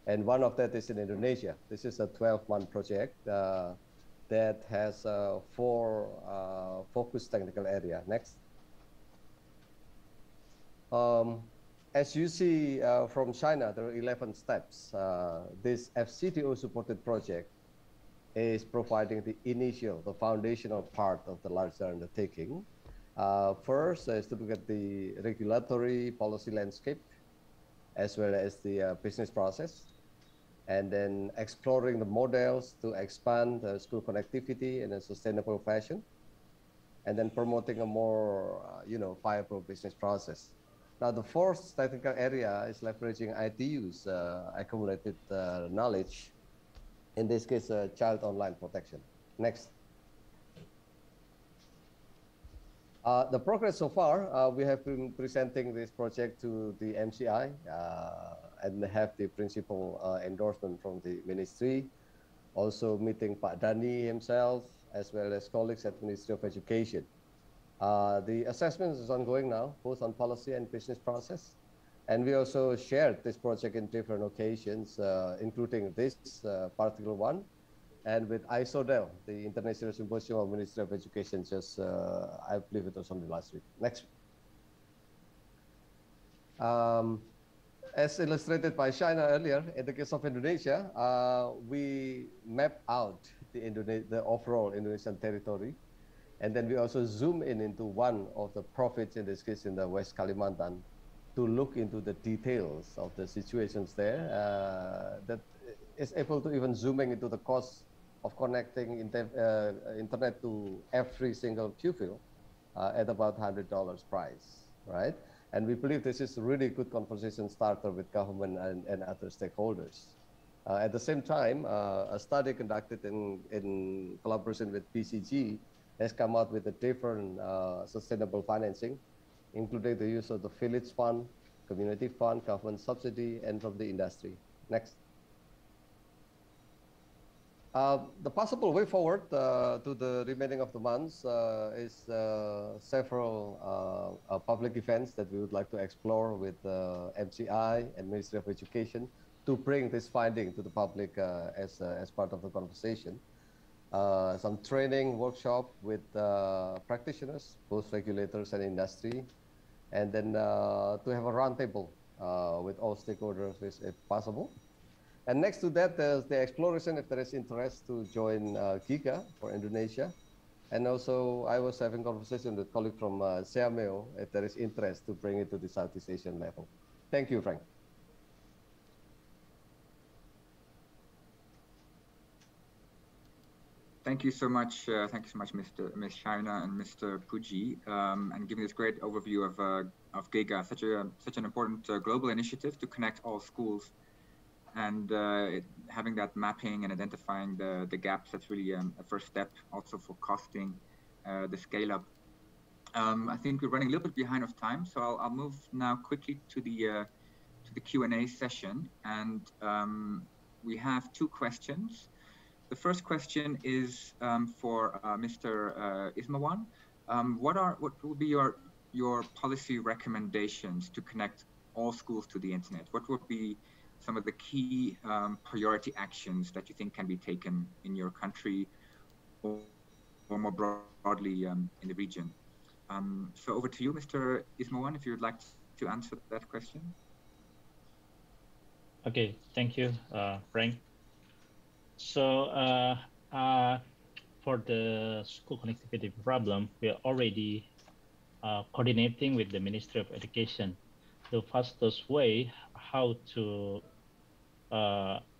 And one of that is in Indonesia. This is a 12-month project that has 4 focused technical areas. Next. As you see from China, there are 11 steps. This FCDO-supported project is providing the initial, the foundational part of the larger undertaking. First is to look at the regulatory policy landscape, as well as the business process, and then exploring the models to expand school connectivity in a sustainable fashion, and then promoting a more viable business process. Now, the 4th technical area is leveraging ITU's accumulated knowledge, in this case, child online protection. Next. The progress so far, we have been presenting this project to the MCI and have the principal endorsement from the ministry. Also meeting Pak Dani himself, as well as colleagues at Ministry of Education. The assessment is ongoing now, both on policy and business process. And we also shared this project in different occasions, including this particular one, and with ISODEL, the International Symposium of Ministry of Education, just, I believe it was only last week. Next. As illustrated by China earlier, in the case of Indonesia, we map out the overall Indonesian territory. And then we also zoom into one of the provinces, in this case in the West Kalimantan, to look into the details of the situations there, that is able to even zooming into the cost of connecting internet to every single pupil at about $100 price, right? And we believe this is a really good conversation starter with government and other stakeholders. At the same time, a study conducted in collaboration with BCG has come out with a different sustainable financing, including the use of the village fund, community fund, government subsidy, and from the industry. Next. The possible way forward to the remaining of the months is several public events that we would like to explore with MCI and Ministry of Education to bring this finding to the public as part of the conversation. Some training workshop with practitioners, both regulators and industry, and then to have a roundtable with all stakeholders if possible. And next to that, there's the exploration if there is interest to join Giga for Indonesia. And also, I was having conversation with a colleague from Siameo if there is interest to bring it to the Southeast Asian level. Thank you, Frank. Thank you so much. Thank you so much, Ms. Shaina and Mr. Puji, and giving this great overview of Giga, such an important global initiative to connect all schools. And having that mapping and identifying the gaps, that's really a first step also for costing the scale up. I think we're running a little bit behind of time, so I'll move now quickly to the Q&A session. And we have 2 questions. The first question is for Mr. Ismawan. What will be your policy recommendations to connect all schools to the internet? What would be some of the key priority actions that you think can be taken in your country or more broadly in the region. So over to you, Mr. Ismawan, if you would like to answer that question. Okay, thank you, Frank. So for the school connectivity problem, we are already coordinating with the Ministry of Education the fastest way how to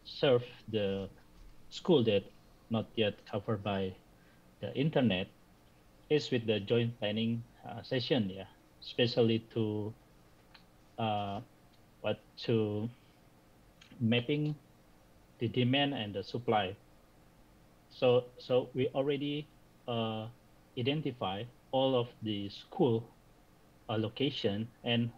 serve the school that not yet covered by the internet is with the joint planning session, yeah, especially to to mapping the demand and the supply. So we already identify all of the school location, and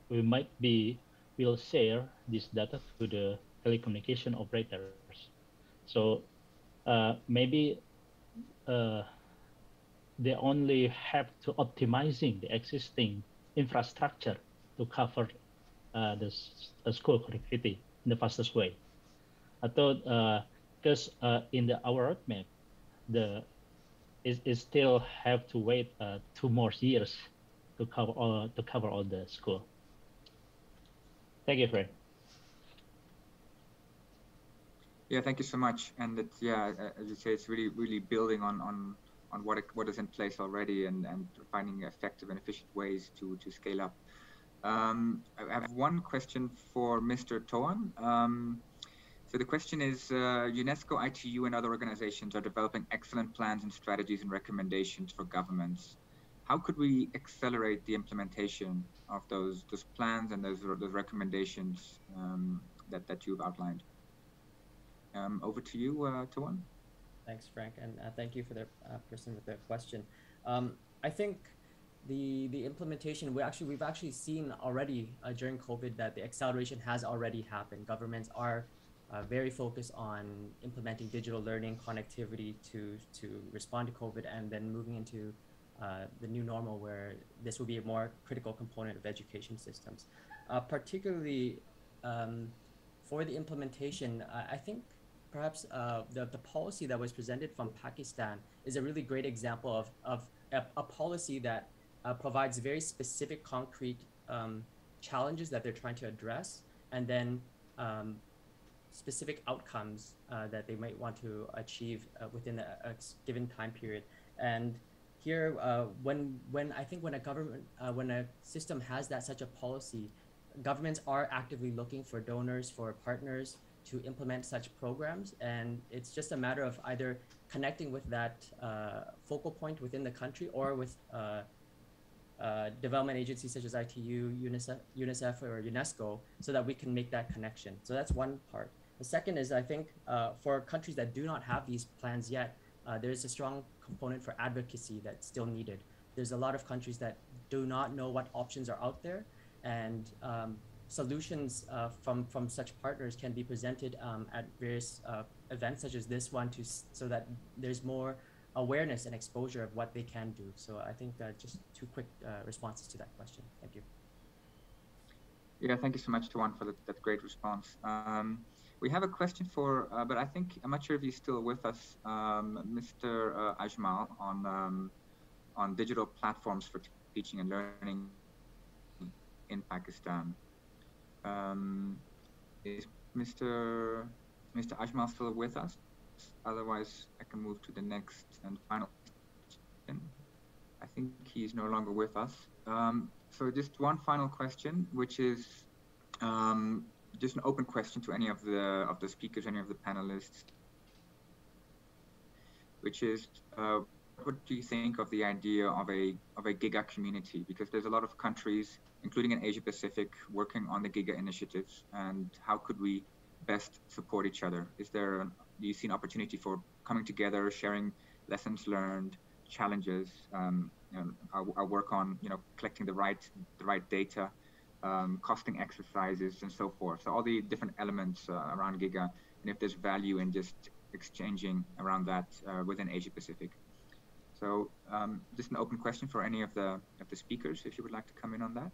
we'll share this data to the telecommunication operators. So maybe they only have to optimizing the existing infrastructure to cover the school connectivity in the fastest way. I thought because in our roadmap, it still have to wait 2 more years to cover all the school. Thank you, Fred. Yeah, thank you so much. And it's, yeah, as you say, it's really building on what is in place already and finding effective and efficient ways to scale up. I have one question for Mr. Toan. So the question is, UNESCO, ITU, and other organizations are developing excellent plans and strategies and recommendations for governments. How could we accelerate the implementation of those plans and those recommendations that you've outlined? Over to you, Toan. Thanks, Frank, and thank you for the person with the question. I think the implementation, we've actually seen already during COVID that the acceleration has already happened. Governments are very focused on implementing digital learning connectivity to respond to COVID, and then moving into the new normal where this will be a more critical component of education systems. Particularly for the implementation, I think perhaps the policy that was presented from Pakistan is a really great example of a policy that provides very specific, concrete challenges that they're trying to address, and then specific outcomes that they might want to achieve within a given time period. And here, when a government, when a system has such a policy, governments are actively looking for donors, for partners to implement such programs, and it's just a matter of either connecting with that focal point within the country or with development agencies such as ITU, UNICEF, or UNESCO, so that we can make that connection. So that's one part. The second is, I think, for countries that do not have these plans yet, there's a strong component for advocacy that's still needed. There's a lot of countries that do not know what options are out there, and solutions from such partners can be presented at various events such as this one, so that there's more awareness and exposure of what they can do. So I think just 2 quick responses to that question. Thank you. Yeah, thank you so much, Tuan, for that great response. We have a question for, but I think, I'm not sure if he's still with us, Mr. Ajmal, on digital platforms for teaching and learning in Pakistan. Is Mr. Ajmal still with us? Otherwise, I can move to the next and final question. I think he's no longer with us. So just one final question, which is just an open question to any of the speakers, any of the panelists, which is, what do you think of the idea of a Giga community? Because there's a lot of countries, including in Asia Pacific, working on the Giga initiatives, and how could we best support each other? Do you see an opportunity for coming together, sharing lessons learned, challenges, our work on collecting the right data, costing exercises, and so forth? So all the different elements around Giga, and if there's value in just exchanging around that within Asia Pacific. So just an open question for any of the speakers, if you would like to come in on that.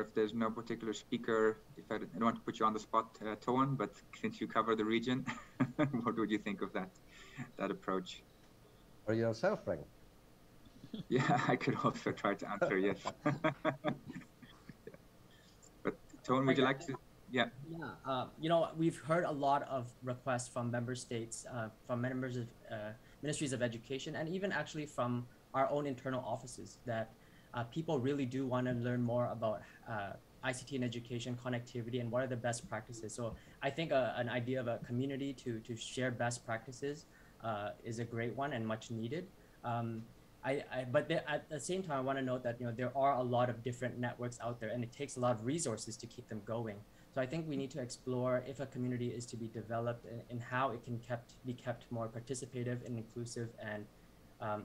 if there's no particular speaker, if I don't want to put you on the spot, Toan, but since you cover the region, what would you think of that approach? For yourself, Frank. Yeah, I could also try to answer, yes. But Toan, would you like to? Yeah. Yeah, you know, we've heard a lot of requests from member states, from members of ministries of education, and even actually from our own internal offices that people really do want to learn more about ICT in education, connectivity, and what are the best practices. So I think an idea of a community to share best practices is a great one and much needed. But at the same time, I want to note that, you know, there are a lot of different networks out there, and it takes a lot of resources to keep them going. So I think we need to explore if a community is to be developed and how it can be kept more participative and inclusive and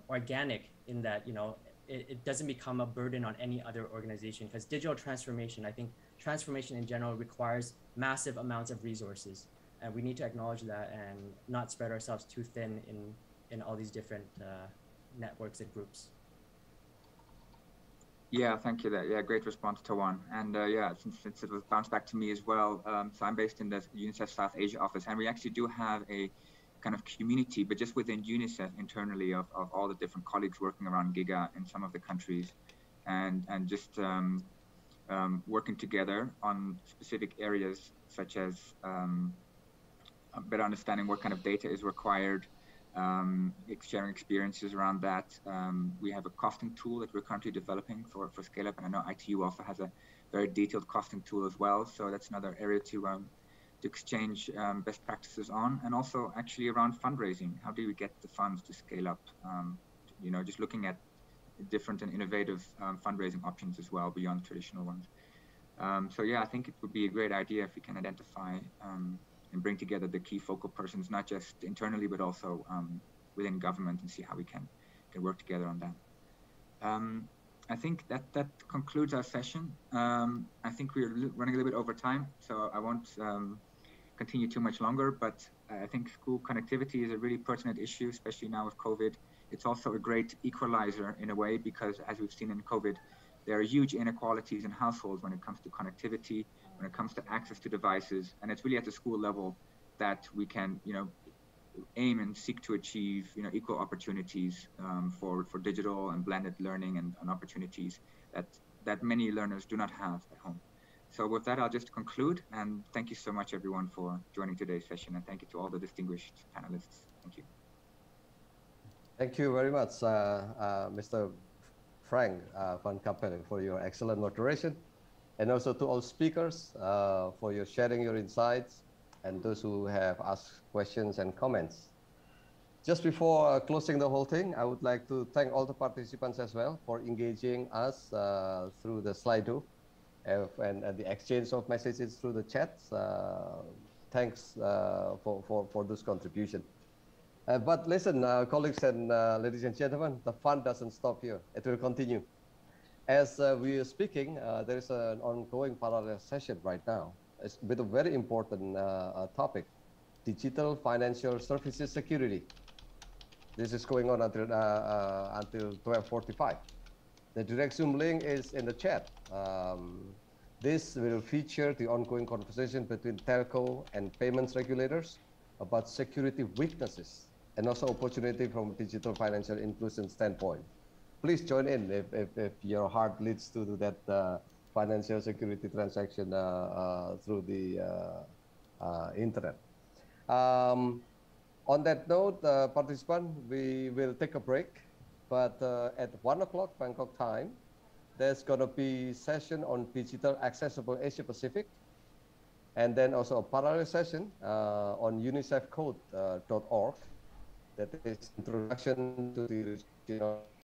organic, in that, you know, it doesn't become a burden on any other organization, because digital transformation, I think transformation in general requires massive amounts of resources, and we need to acknowledge that and not spread ourselves too thin in all these different networks and groups. Yeah, thank you. Yeah, great response, Tawan. And yeah, since it was bounced back to me as well, so I'm based in the UNICEF South Asia office, and we actually do have a kind of community, but just within UNICEF internally of all the different colleagues working around Giga in some of the countries, and just working together on specific areas such as better understanding what kind of data is required, sharing experiences around that. We have a costing tool that we're currently developing for scale up, and I know ITU also has a very detailed costing tool as well. So that's another area to exchange best practices on, and also actually around fundraising. How do we get the funds to scale up? You know, just looking at different and innovative fundraising options as well beyond traditional ones. So yeah, I think it would be a great idea if we can identify and bring together the key focal persons, not just internally, but also within government, and see how we can work together on that. I think that concludes our session. I think we're running a little bit over time, so I won't continue too much longer, but I think school connectivity is a really pertinent issue, especially now with COVID. It's also a great equalizer in a way, because as we've seen in COVID, there are huge inequalities in households when it comes to connectivity, when it comes to access to devices. And it's really at the school level that we can, you know, aim and seek to achieve, you know, equal opportunities for digital and blended learning and opportunities that many learners do not have at home. So with that, I'll just conclude, and thank you so much everyone for joining today's session, and thank you to all the distinguished panelists. Thank you. Thank you very much, Mr. Frank van Kappelen, for your excellent moderation, and also to all speakers for your sharing your insights, and those who have asked questions and comments. Just before closing the whole thing, I would like to thank all the participants as well for engaging us through the Slido and the exchange of messages through the chats. Thanks for this contribution. But listen, colleagues and ladies and gentlemen, the fun doesn't stop here. It will continue. As we are speaking, there is an ongoing parallel session right now with a very important topic, digital financial services security. This is going on until 12:45. The direct Zoom link is in the chat. This will feature the ongoing conversation between telco and payments regulators about security weaknesses and also opportunity from a digital financial inclusion standpoint. Please join in if your heart leads to that financial security transaction through the internet. On that note, participants, we will take a break, but at 1 o'clock Bangkok time, there's going to be session on digital accessible Asia Pacific, and then also a parallel session on unicefcode.org that is introduction to the regional